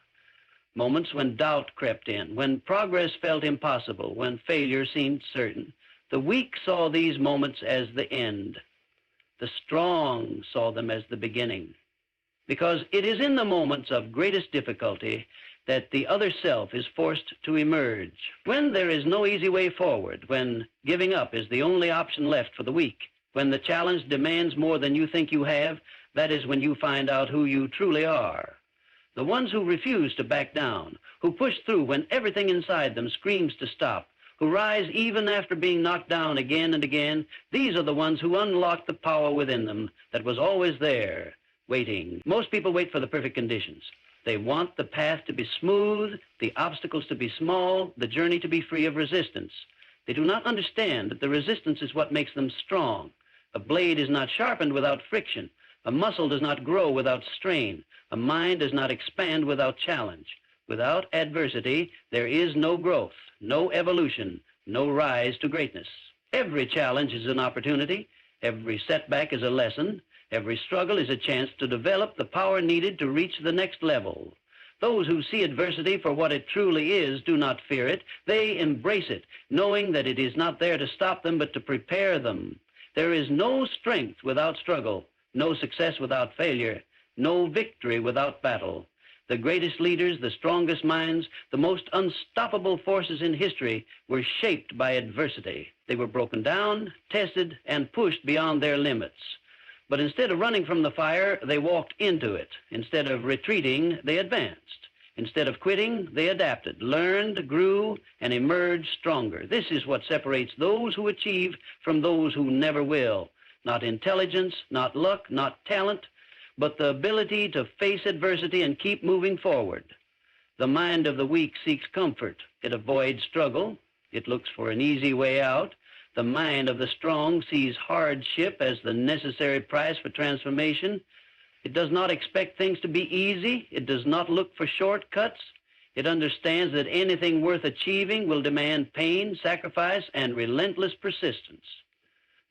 A: Moments when doubt crept in, when progress felt impossible, when failure seemed certain. The weak saw these moments as the end. The strong saw them as the beginning. Because it is in the moments of greatest difficulty that the other self is forced to emerge. When there is no easy way forward, when giving up is the only option left for the weak, when the challenge demands more than you think you have, that is when you find out who you truly are. The ones who refuse to back down, who push through when everything inside them screams to stop, who rise even after being knocked down again and again, these are the ones who unlock the power within them that was always there, waiting. Most people wait for the perfect conditions. They want the path to be smooth, the obstacles to be small, the journey to be free of resistance. They do not understand that the resistance is what makes them strong. A blade is not sharpened without friction. A muscle does not grow without strain. A mind does not expand without challenge. Without adversity, there is no growth, no evolution, no rise to greatness. Every challenge is an opportunity. Every setback is a lesson. Every struggle is a chance to develop the power needed to reach the next level. Those who see adversity for what it truly is do not fear it. They embrace it, knowing that it is not there to stop them, but to prepare them. There is no strength without struggle, no success without failure, no victory without battle. The greatest leaders, the strongest minds, the most unstoppable forces in history were shaped by adversity. They were broken down, tested, and pushed beyond their limits. But instead of running from the fire, they walked into it. Instead of retreating, they advanced. Instead of quitting, they adapted, learned, grew, and emerged stronger. This is what separates those who achieve from those who never will. Not intelligence, not luck, not talent, but the ability to face adversity and keep moving forward. The mind of the weak seeks comfort. It avoids struggle. It looks for an easy way out. The mind of the strong sees hardship as the necessary price for transformation. It does not expect things to be easy. It does not look for shortcuts. It understands that anything worth achieving will demand pain, sacrifice, and relentless persistence.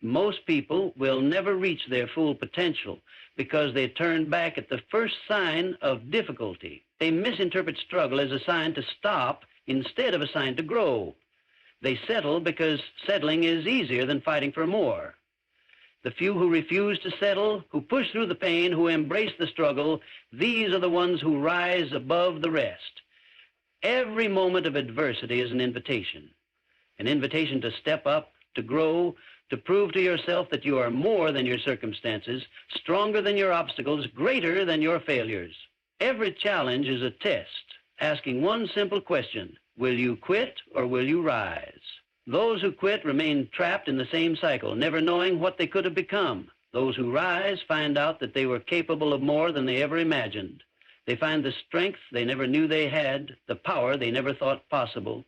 A: Most people will never reach their full potential because they turn back at the first sign of difficulty. They misinterpret struggle as a sign to stop instead of a sign to grow. They settle because settling is easier than fighting for more. The few who refuse to settle, who push through the pain, who embrace the struggle, these are the ones who rise above the rest. Every moment of adversity is an invitation to step up, to grow, to prove to yourself that you are more than your circumstances, stronger than your obstacles, greater than your failures. Every challenge is a test, asking one simple question: will you quit or will you rise? Those who quit remain trapped in the same cycle, never knowing what they could have become. Those who rise find out that they were capable of more than they ever imagined. They find the strength they never knew they had, the power they never thought possible,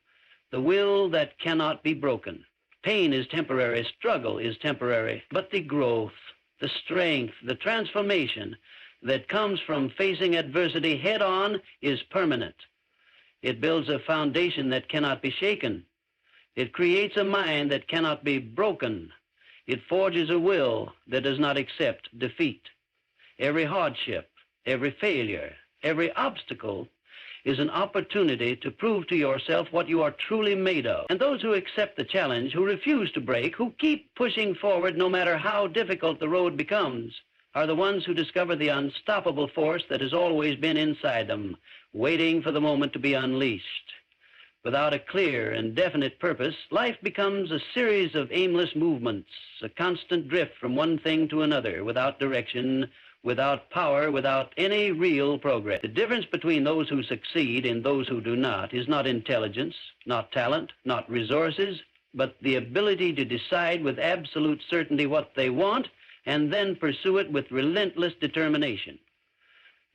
A: the will that cannot be broken. Pain is temporary, struggle is temporary, but the growth, the strength, the transformation that comes from facing adversity head-on is permanent. It builds a foundation that cannot be shaken. It creates a mind that cannot be broken. It forges a will that does not accept defeat. Every hardship, every failure, every obstacle is an opportunity to prove to yourself what you are truly made of. And those who accept the challenge, who refuse to break, who keep pushing forward no matter how difficult the road becomes, are the ones who discover the unstoppable force that has always been inside them, waiting for the moment to be unleashed. Without a clear and definite purpose, life becomes a series of aimless movements, a constant drift from one thing to another, without direction, without power, without any real progress. The difference between those who succeed and those who do not is not intelligence, not talent, not resources, but the ability to decide with absolute certainty what they want and then pursue it with relentless determination.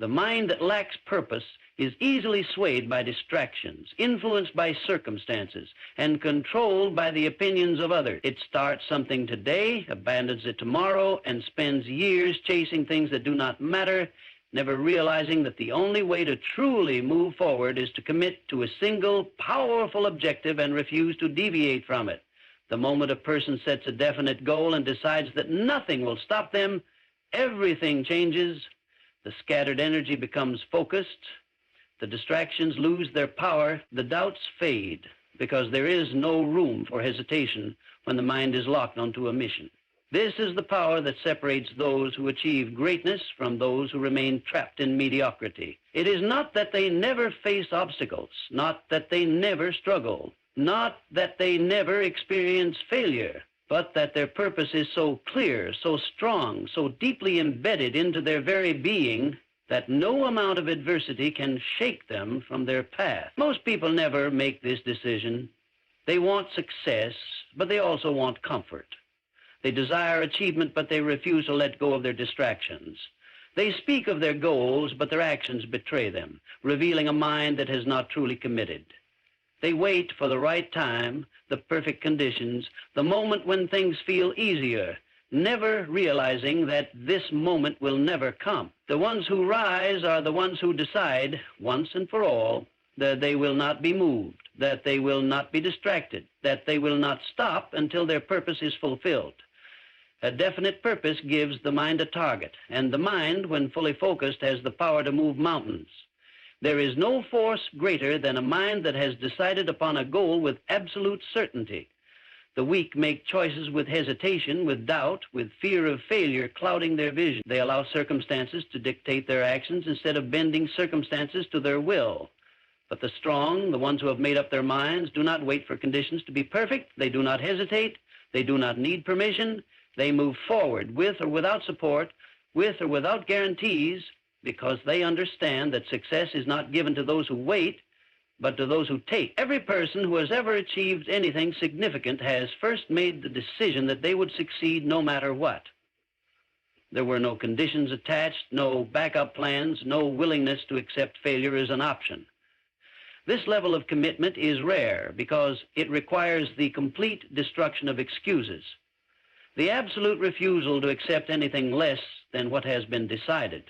A: The mind that lacks purpose is easily swayed by distractions, influenced by circumstances, and controlled by the opinions of others. It starts something today, abandons it tomorrow, and spends years chasing things that do not matter, never realizing that the only way to truly move forward is to commit to a single, powerful objective and refuse to deviate from it. The moment a person sets a definite goal and decides that nothing will stop them, everything changes. The scattered energy becomes focused. The distractions lose their power. The doubts fade because there is no room for hesitation when the mind is locked onto a mission. This is the power that separates those who achieve greatness from those who remain trapped in mediocrity. It is not that they never face obstacles, not that they never struggle, not that they never experience failure, but that their purpose is so clear, so strong, so deeply embedded into their very being that no amount of adversity can shake them from their path. Most people never make this decision. They want success, but they also want comfort. They desire achievement, but they refuse to let go of their distractions. They speak of their goals, but their actions betray them, revealing a mind that has not truly committed. They wait for the right time, the perfect conditions, the moment when things feel easier, never realizing that this moment will never come. The ones who rise are the ones who decide, once and for all, that they will not be moved, that they will not be distracted, that they will not stop until their purpose is fulfilled. A definite purpose gives the mind a target, and the mind, when fully focused, has the power to move mountains. There is no force greater than a mind that has decided upon a goal with absolute certainty. The weak make choices with hesitation, with doubt, with fear of failure clouding their vision. They allow circumstances to dictate their actions instead of bending circumstances to their will. But the strong, the ones who have made up their minds, do not wait for conditions to be perfect. They do not hesitate. They do not need permission. They move forward with or without support, with or without guarantees, because they understand that success is not given to those who wait, but to those who take. Every person who has ever achieved anything significant has first made the decision that they would succeed no matter what. There were no conditions attached, no backup plans, no willingness to accept failure as an option. This level of commitment is rare because it requires the complete destruction of excuses, the absolute refusal to accept anything less than what has been decided.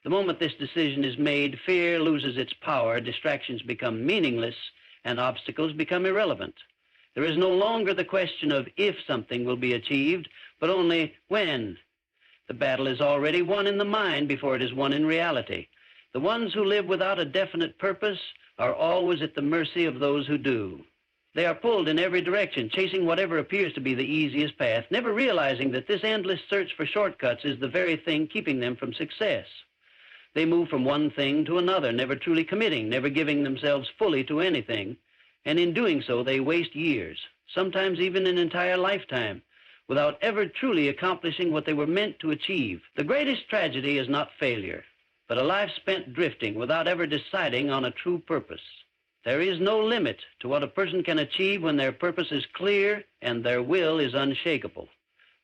A: The moment this decision is made, fear loses its power, distractions become meaningless, and obstacles become irrelevant. There is no longer the question of if something will be achieved, but only when. The battle is already won in the mind before it is won in reality. The ones who live without a definite purpose are always at the mercy of those who do. They are pulled in every direction, chasing whatever appears to be the easiest path, never realizing that this endless search for shortcuts is the very thing keeping them from success. They move from one thing to another, never truly committing, never giving themselves fully to anything, and in doing so they waste years, sometimes even an entire lifetime, without ever truly accomplishing what they were meant to achieve. The greatest tragedy is not failure, but a life spent drifting without ever deciding on a true purpose. There is no limit to what a person can achieve when their purpose is clear and their will is unshakable.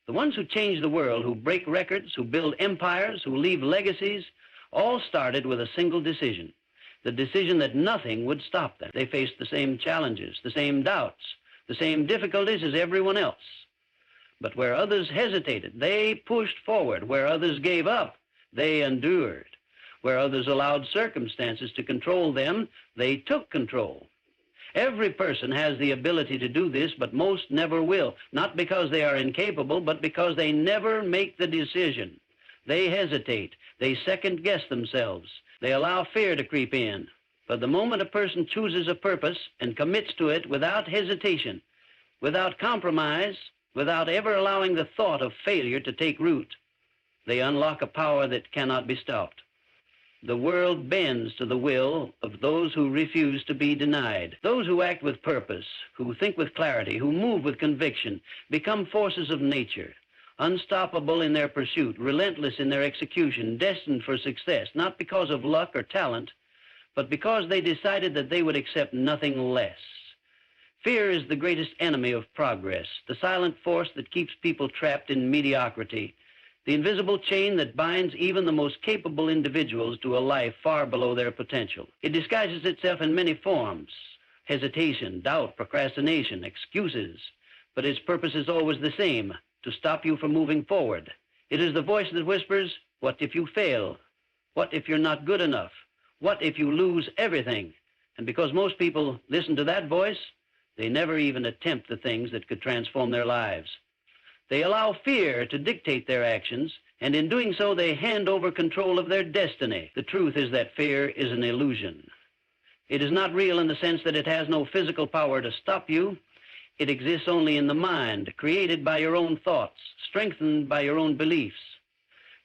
A: The ones who change the world, who break records, who build empires, who leave legacies, all started with a single decision, the decision that nothing would stop them. They faced the same challenges, the same doubts, the same difficulties as everyone else. But where others hesitated, they pushed forward. Where others gave up, they endured. Where others allowed circumstances to control them, they took control. Every person has the ability to do this, but most never will, not because they are incapable, but because they never make the decision. They hesitate. They second-guess themselves. They allow fear to creep in. But the moment a person chooses a purpose and commits to it without hesitation, without compromise, without ever allowing the thought of failure to take root, they unlock a power that cannot be stopped. The world bends to the will of those who refuse to be denied. Those who act with purpose, who think with clarity, who move with conviction, become forces of nature, unstoppable in their pursuit, relentless in their execution, destined for success, not because of luck or talent, but because they decided that they would accept nothing less. Fear is the greatest enemy of progress, the silent force that keeps people trapped in mediocrity, the invisible chain that binds even the most capable individuals to a life far below their potential. It disguises itself in many forms: hesitation, doubt, procrastination, excuses. But its purpose is always the same: to stop you from moving forward. It is the voice that whispers, "What if you fail? What if you're not good enough? What if you lose everything?" And because most people listen to that voice, they never even attempt the things that could transform their lives. They allow fear to dictate their actions, and in doing so, they hand over control of their destiny. The truth is that fear is an illusion. It is not real in the sense that it has no physical power to stop you. It exists only in the mind, created by your own thoughts, strengthened by your own beliefs.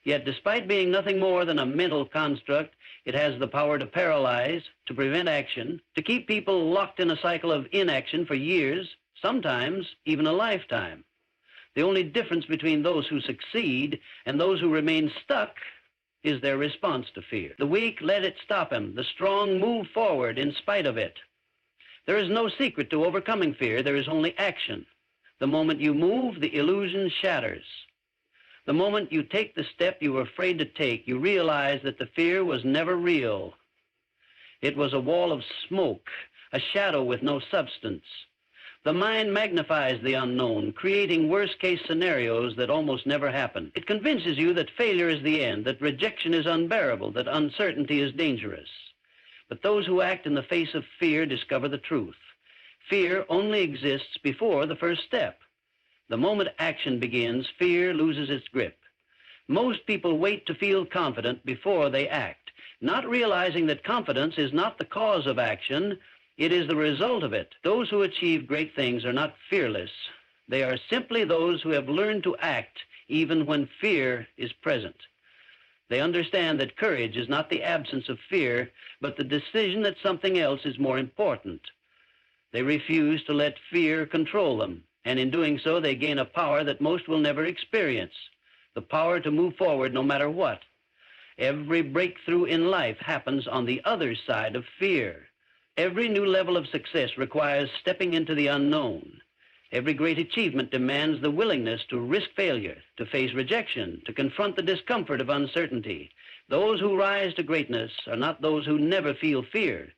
A: Yet, despite being nothing more than a mental construct, it has the power to paralyze, to prevent action, to keep people locked in a cycle of inaction for years, sometimes even a lifetime. The only difference between those who succeed and those who remain stuck is their response to fear. The weak let it stop him. The strong move forward in spite of it. There is no secret to overcoming fear. There is only action. The moment you move, the illusion shatters. The moment you take the step you were afraid to take, you realize that the fear was never real. It was a wall of smoke, a shadow with no substance. The mind magnifies the unknown, creating worst-case scenarios that almost never happen. It convinces you that failure is the end, that rejection is unbearable, that uncertainty is dangerous. But those who act in the face of fear discover the truth. Fear only exists before the first step. The moment action begins, fear loses its grip. Most people wait to feel confident before they act, not realizing that confidence is not the cause of action. It is the result of it. Those who achieve great things are not fearless. They are simply those who have learned to act even when fear is present. They understand that courage is not the absence of fear, but the decision that something else is more important. They refuse to let fear control them, and in doing so, they gain a power that most will never experience, the power to move forward no matter what. Every breakthrough in life happens on the other side of fear. Every new level of success requires stepping into the unknown. Every great achievement demands the willingness to risk failure, to face rejection, to confront the discomfort of uncertainty. Those who rise to greatness are not those who never feel fear,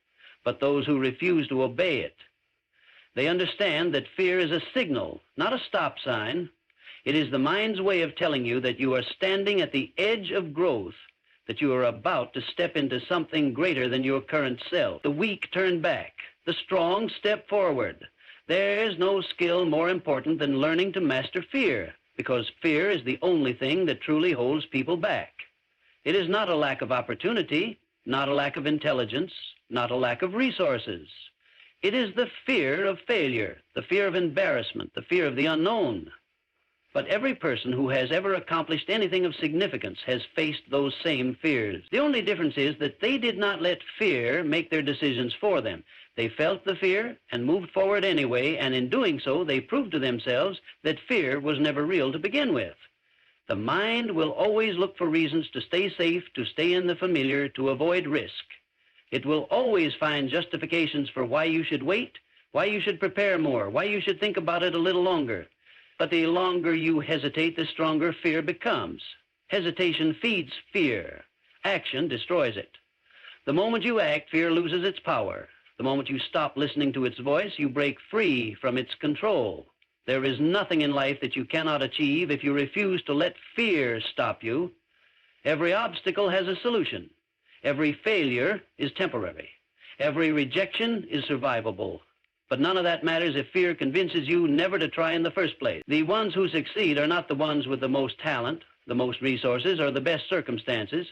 A: but those who refuse to obey it. They understand that fear is a signal, not a stop sign. It is the mind's way of telling you that you are standing at the edge of growth, that you are about to step into something greater than your current self. The weak turn back. The strong step forward. There is no skill more important than learning to master fear, because fear is the only thing that truly holds people back. It is not a lack of opportunity, not a lack of intelligence, not a lack of resources. It is the fear of failure, the fear of embarrassment, the fear of the unknown. But every person who has ever accomplished anything of significance has faced those same fears. The only difference is that they did not let fear make their decisions for them. They felt the fear and moved forward anyway, and in doing so, they proved to themselves that fear was never real to begin with. The mind will always look for reasons to stay safe, to stay in the familiar, to avoid risk. It will always find justifications for why you should wait, why you should prepare more, why you should think about it a little longer. But the longer you hesitate, the stronger fear becomes. Hesitation feeds fear. Action destroys it. The moment you act, fear loses its power. The moment you stop listening to its voice, you break free from its control. There is nothing in life that you cannot achieve if you refuse to let fear stop you. Every obstacle has a solution. Every failure is temporary. Every rejection is survivable. But none of that matters if fear convinces you never to try in the first place. The ones who succeed are not the ones with the most talent, the most resources, or the best circumstances.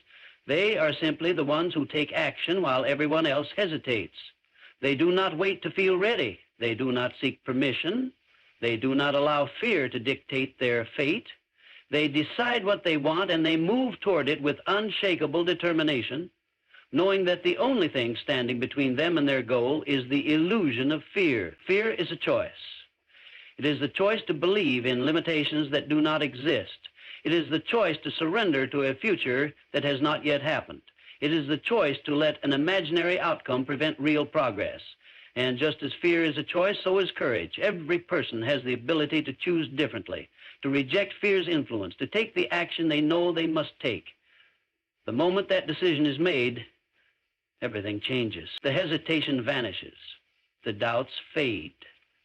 A: They are simply the ones who take action while everyone else hesitates. They do not wait to feel ready. They do not seek permission. They do not allow fear to dictate their fate. They decide what they want, and they move toward it with unshakable determination, knowing that the only thing standing between them and their goal is the illusion of fear. Fear is a choice. It is the choice to believe in limitations that do not exist. It is the choice to surrender to a future that has not yet happened. It is the choice to let an imaginary outcome prevent real progress. And just as fear is a choice, so is courage. Every person has the ability to choose differently, to reject fear's influence, to take the action they know they must take. The moment that decision is made, everything changes. The hesitation vanishes. The doubts fade.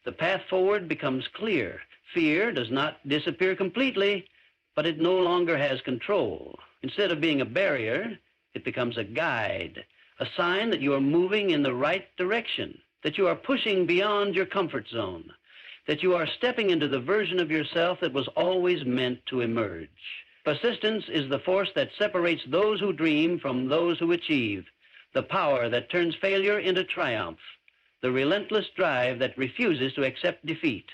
A: The path forward becomes clear. Fear does not disappear completely, but it no longer has control. Instead of being a barrier, it becomes a guide, a sign that you are moving in the right direction, that you are pushing beyond your comfort zone, that you are stepping into the version of yourself that was always meant to emerge. Persistence is the force that separates those who dream from those who achieve, the power that turns failure into triumph, the relentless drive that refuses to accept defeat.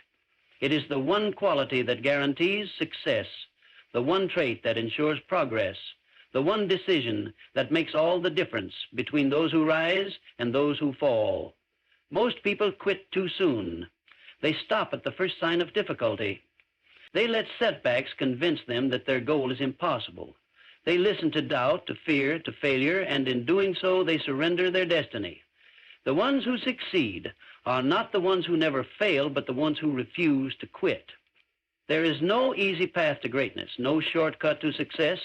A: It is the one quality that guarantees success, the one trait that ensures progress, the one decision that makes all the difference between those who rise and those who fall. Most people quit too soon. They stop at the first sign of difficulty. They let setbacks convince them that their goal is impossible. They listen to doubt, to fear, to failure, and in doing so, they surrender their destiny. The ones who succeed are not the ones who never fail, but the ones who refuse to quit. There is no easy path to greatness, no shortcut to success,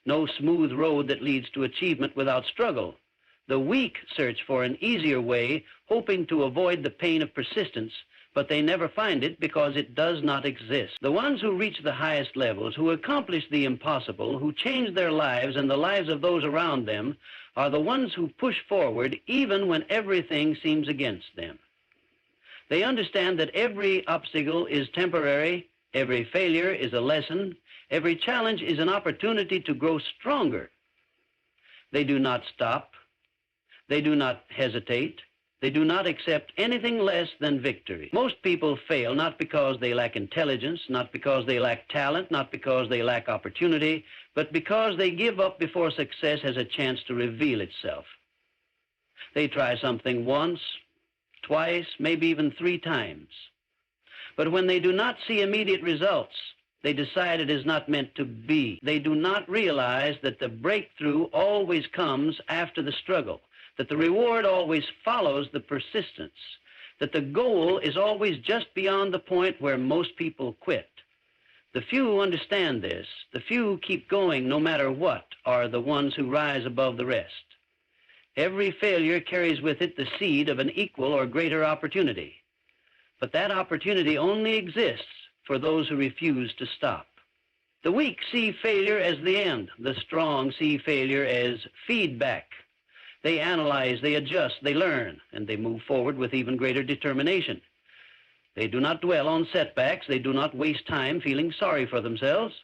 A: no smooth road that leads to achievement without struggle. The weak search for an easier way, hoping to avoid the pain of persistence, but they never find it because it does not exist. The ones who reach the highest levels, who accomplish the impossible, who change their lives and the lives of those around them, are the ones who push forward even when everything seems against them. They understand that every obstacle is temporary, every failure is a lesson, every challenge is an opportunity to grow stronger. They do not stop. They do not hesitate. They do not accept anything less than victory. Most people fail not because they lack intelligence, not because they lack talent, not because they lack opportunity, but because they give up before success has a chance to reveal itself. They try something once, twice, maybe even 3 times. But when they do not see immediate results, they decide it is not meant to be. They do not realize that the breakthrough always comes after the struggle, that the reward always follows the persistence, that the goal is always just beyond the point where most people quit. The few who understand this, the few who keep going no matter what, are the ones who rise above the rest. Every failure carries with it the seed of an equal or greater opportunity. But that opportunity only exists for those who refuse to stop. The weak see failure as the end. The strong see failure as feedback. They analyze, they adjust, they learn, and they move forward with even greater determination. They do not dwell on setbacks. They do not waste time feeling sorry for themselves.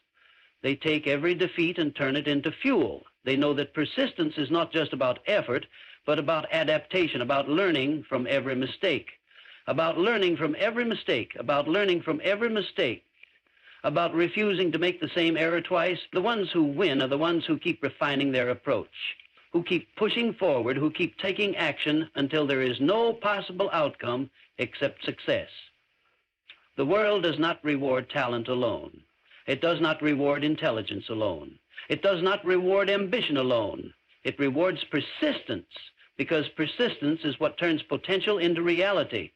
A: They take every defeat and turn it into fuel. They know that persistence is not just about effort, but about adaptation, about learning from every mistake, about learning from every mistake, about learning from every mistake, about refusing to make the same error twice. The ones who win are the ones who keep refining their approach, who keep pushing forward, who keep taking action until there is no possible outcome except success. The world does not reward talent alone. It does not reward intelligence alone. It does not reward ambition alone. It rewards persistence, because persistence is what turns potential into reality.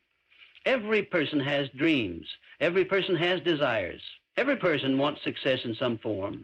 A: Every person has dreams. Every person has desires. Every person wants success in some form,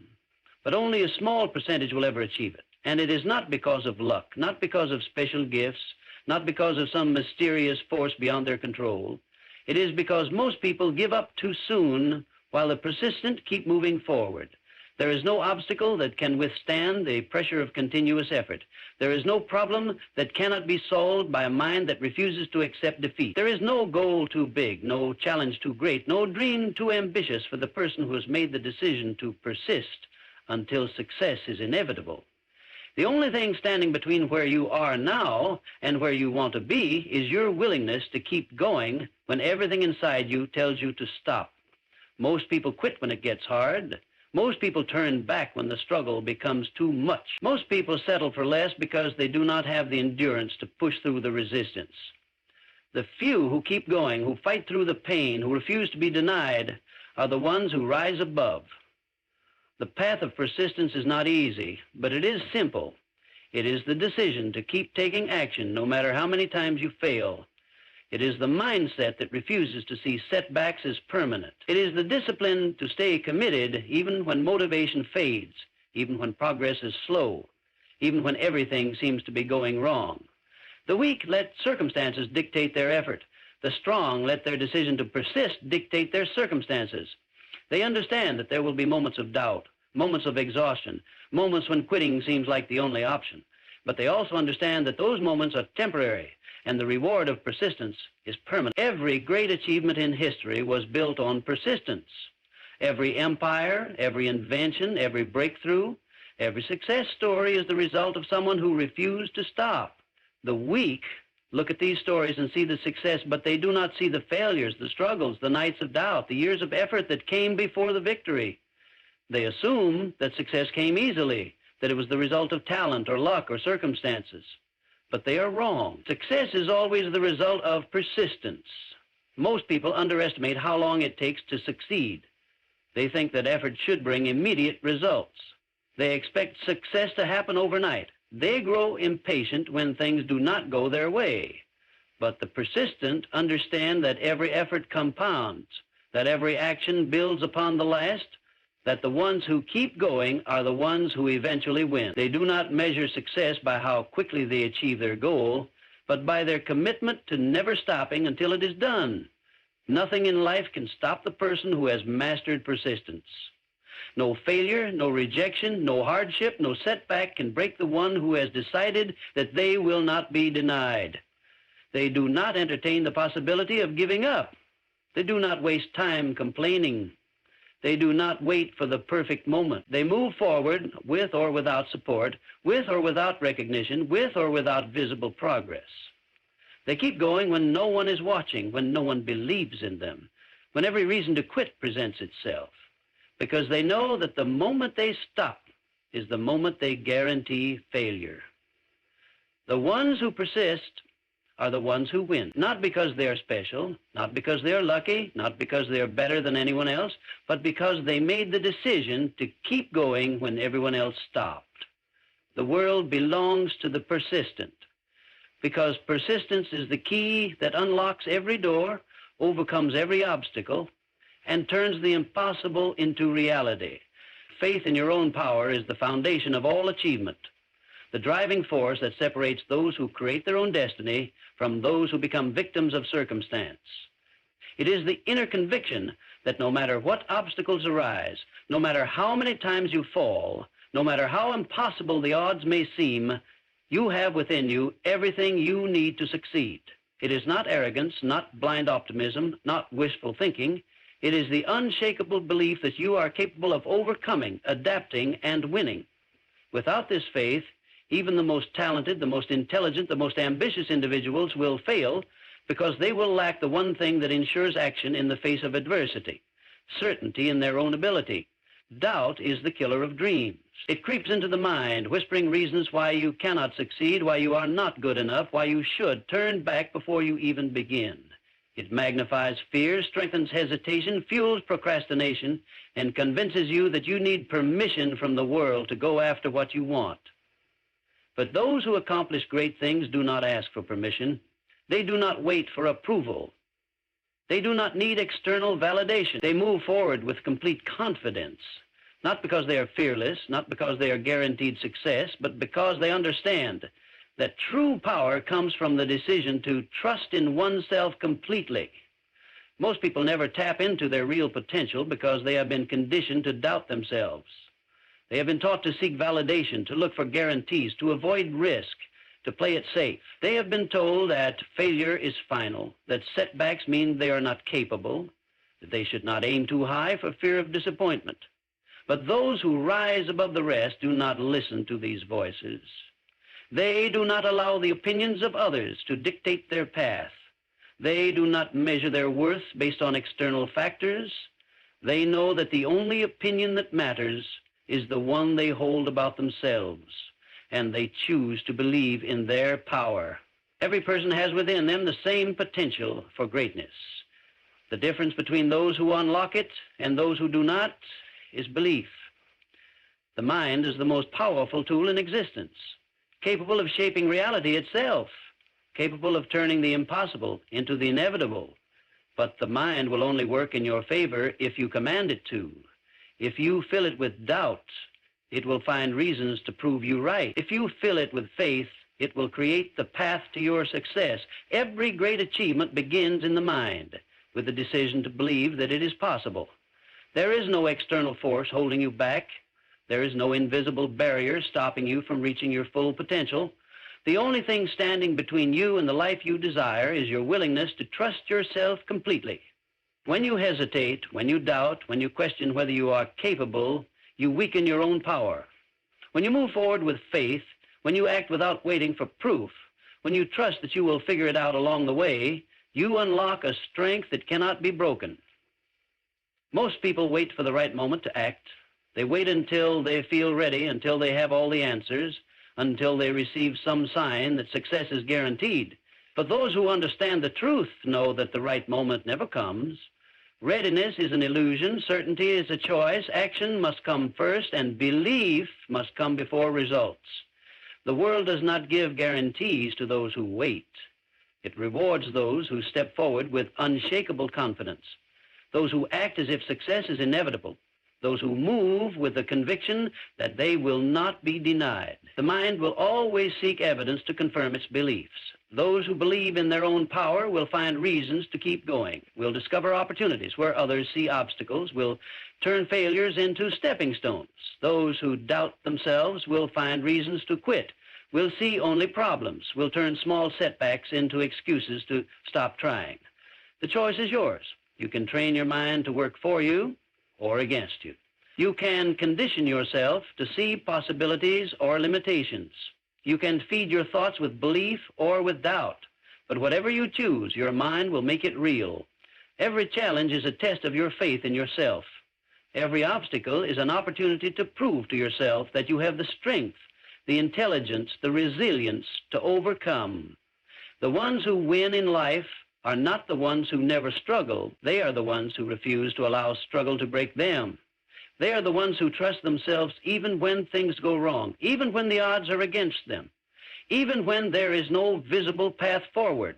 A: but only a small percentage will ever achieve it. And it is not because of luck, not because of special gifts, not because of some mysterious force beyond their control. It is because most people give up too soon while the persistent keep moving forward. There is no obstacle that can withstand the pressure of continuous effort. There is no problem that cannot be solved by a mind that refuses to accept defeat. There is no goal too big, no challenge too great, no dream too ambitious for the person who has made the decision to persist until success is inevitable. The only thing standing between where you are now and where you want to be is your willingness to keep going when everything inside you tells you to stop. Most people quit when it gets hard. Most people turn back when the struggle becomes too much. Most people settle for less because they do not have the endurance to push through the resistance. The few who keep going, who fight through the pain, who refuse to be denied, are the ones who rise above. The path of persistence is not easy, but it is simple. It is the decision to keep taking action no matter how many times you fail. It is the mindset that refuses to see setbacks as permanent. It is the discipline to stay committed even when motivation fades, even when progress is slow, even when everything seems to be going wrong. The weak let circumstances dictate their effort. The strong let their decision to persist dictate their circumstances. They understand that there will be moments of doubt, moments of exhaustion, moments when quitting seems like the only option. But they also understand that those moments are temporary, and the reward of persistence is permanent. Every great achievement in history was built on persistence. Every empire, every invention, every breakthrough, every success story is the result of someone who refused to stop. The weak look at these stories and see the success, but they do not see the failures, the struggles, the nights of doubt, the years of effort that came before the victory. They assume that success came easily, that it was the result of talent or luck or circumstances. But they are wrong. Success is always the result of persistence. Most people underestimate how long it takes to succeed. They think that effort should bring immediate results. They expect success to happen overnight. They grow impatient when things do not go their way. But the persistent understand that every effort compounds, that every action builds upon the last, that the ones who keep going are the ones who eventually win. They do not measure success by how quickly they achieve their goal, but by their commitment to never stopping until it is done. Nothing in life can stop the person who has mastered persistence. No failure, no rejection, no hardship, no setback can break the one who has decided that they will not be denied. They do not entertain the possibility of giving up. They do not waste time complaining. They do not wait for the perfect moment. They move forward with or without support, with or without recognition, with or without visible progress. They keep going when no one is watching, when no one believes in them, when every reason to quit presents itself, because they know that the moment they stop is the moment they guarantee failure. The ones who persist are the ones who win, not because they're special, not because they're lucky, not because they're better than anyone else, but because they made the decision to keep going when everyone else stopped. The world belongs to the persistent, because persistence is the key that unlocks every door, overcomes every obstacle, and turns the impossible into reality. Faith in your own power is the foundation of all achievement, the driving force that separates those who create their own destiny from those who become victims of circumstance. It is the inner conviction that no matter what obstacles arise, no matter how many times you fall, no matter how impossible the odds may seem, you have within you everything you need to succeed. It is not arrogance, not blind optimism, not wishful thinking. It is the unshakable belief that you are capable of overcoming, adapting, and winning. Without this faith, even the most talented, the most intelligent, the most ambitious individuals will fail because they will lack the one thing that ensures action in the face of adversity, certainty in their own ability. Doubt is the killer of dreams. It creeps into the mind, whispering reasons why you cannot succeed, why you are not good enough, why you should turn back before you even begin. It magnifies fear, strengthens hesitation, fuels procrastination, and convinces you that you need permission from the world to go after what you want. But those who accomplish great things do not ask for permission. They do not wait for approval. They do not need external validation. They move forward with complete confidence, not because they are fearless, not because they are guaranteed success, but because they understand that true power comes from the decision to trust in oneself completely. Most people never tap into their real potential because they have been conditioned to doubt themselves. They have been taught to seek validation, to look for guarantees, to avoid risk, to play it safe. They have been told that failure is final, that setbacks mean they are not capable, that they should not aim too high for fear of disappointment. But those who rise above the rest do not listen to these voices. They do not allow the opinions of others to dictate their path. They do not measure their worth based on external factors. They know that the only opinion that matters is the one they hold about themselves, and they choose to believe in their power. Every person has within them the same potential for greatness. The difference between those who unlock it and those who do not is belief. The mind is the most powerful tool in existence, capable of shaping reality itself, capable of turning the impossible into the inevitable. But the mind will only work in your favor if you command it to. If you fill it with doubt, it will find reasons to prove you right. If you fill it with faith, it will create the path to your success. Every great achievement begins in the mind, with the decision to believe that it is possible. There is no external force holding you back. There is no invisible barrier stopping you from reaching your full potential. The only thing standing between you and the life you desire is your willingness to trust yourself completely. When you hesitate, when you doubt, when you question whether you are capable, you weaken your own power. When you move forward with faith, when you act without waiting for proof, when you trust that you will figure it out along the way, you unlock a strength that cannot be broken. Most people wait for the right moment to act. They wait until they feel ready, until they have all the answers, until they receive some sign that success is guaranteed. But those who understand the truth know that the right moment never comes. Readiness is an illusion, certainty is a choice, action must come first, and belief must come before results. The world does not give guarantees to those who wait. It rewards those who step forward with unshakable confidence, those who act as if success is inevitable, those who move with the conviction that they will not be denied. The mind will always seek evidence to confirm its beliefs. Those who believe in their own power will find reasons to keep going, will discover opportunities where others see obstacles, will turn failures into stepping stones. Those who doubt themselves will find reasons to quit, will see only problems, will turn small setbacks into excuses to stop trying. The choice is yours. You can train your mind to work for you or against you. You can condition yourself to see possibilities or limitations. You can feed your thoughts with belief or with doubt. But whatever you choose, your mind will make it real. Every challenge is a test of your faith in yourself. Every obstacle is an opportunity to prove to yourself that you have the strength, the intelligence, the resilience to overcome. The ones who win in life are not the ones who never struggle. They are the ones who refuse to allow struggle to break them. They are the ones who trust themselves even when things go wrong, even when the odds are against them, even when there is no visible path forward.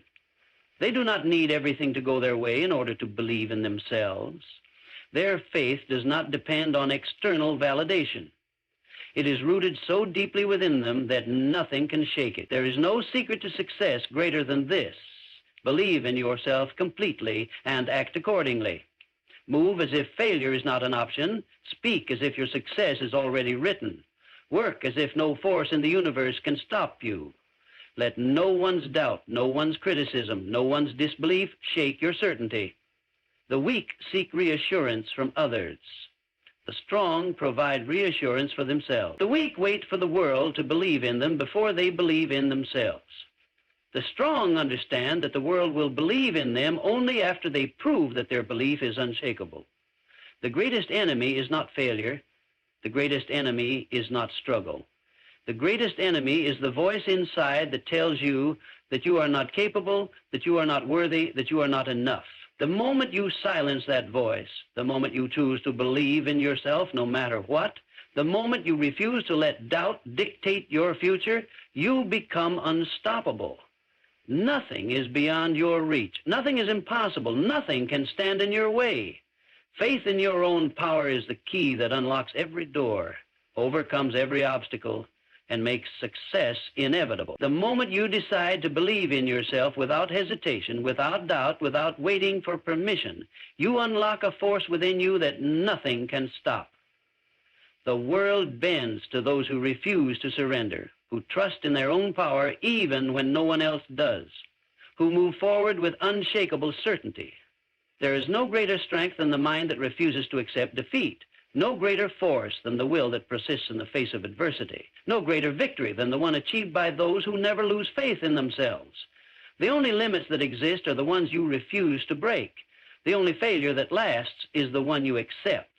A: They do not need everything to go their way in order to believe in themselves. Their faith does not depend on external validation. It is rooted so deeply within them that nothing can shake it. There is no secret to success greater than this. Believe in yourself completely and act accordingly. Move as if failure is not an option. Speak as if your success is already written. Work as if no force in the universe can stop you. Let no one's doubt, no one's criticism, no one's disbelief shake your certainty. The weak seek reassurance from others. The strong provide reassurance for themselves. The weak wait for the world to believe in them before they believe in themselves. The strong understand that the world will believe in them only after they prove that their belief is unshakable. The greatest enemy is not failure. The greatest enemy is not struggle. The greatest enemy is the voice inside that tells you that you are not capable, that you are not worthy, that you are not enough. The moment you silence that voice, the moment you choose to believe in yourself no matter what, the moment you refuse to let doubt dictate your future, you become unstoppable. Nothing is beyond your reach. Nothing is impossible. Nothing can stand in your way. Faith in your own power is the key that unlocks every door, overcomes every obstacle, and makes success inevitable. The moment you decide to believe in yourself without hesitation, without doubt, without waiting for permission, you unlock a force within you that nothing can stop. The world bends to those who refuse to surrender, who trust in their own power even when no one else does, who move forward with unshakable certainty. There is no greater strength than the mind that refuses to accept defeat, no greater force than the will that persists in the face of adversity, no greater victory than the one achieved by those who never lose faith in themselves. The only limits that exist are the ones you refuse to break. The only failure that lasts is the one you accept.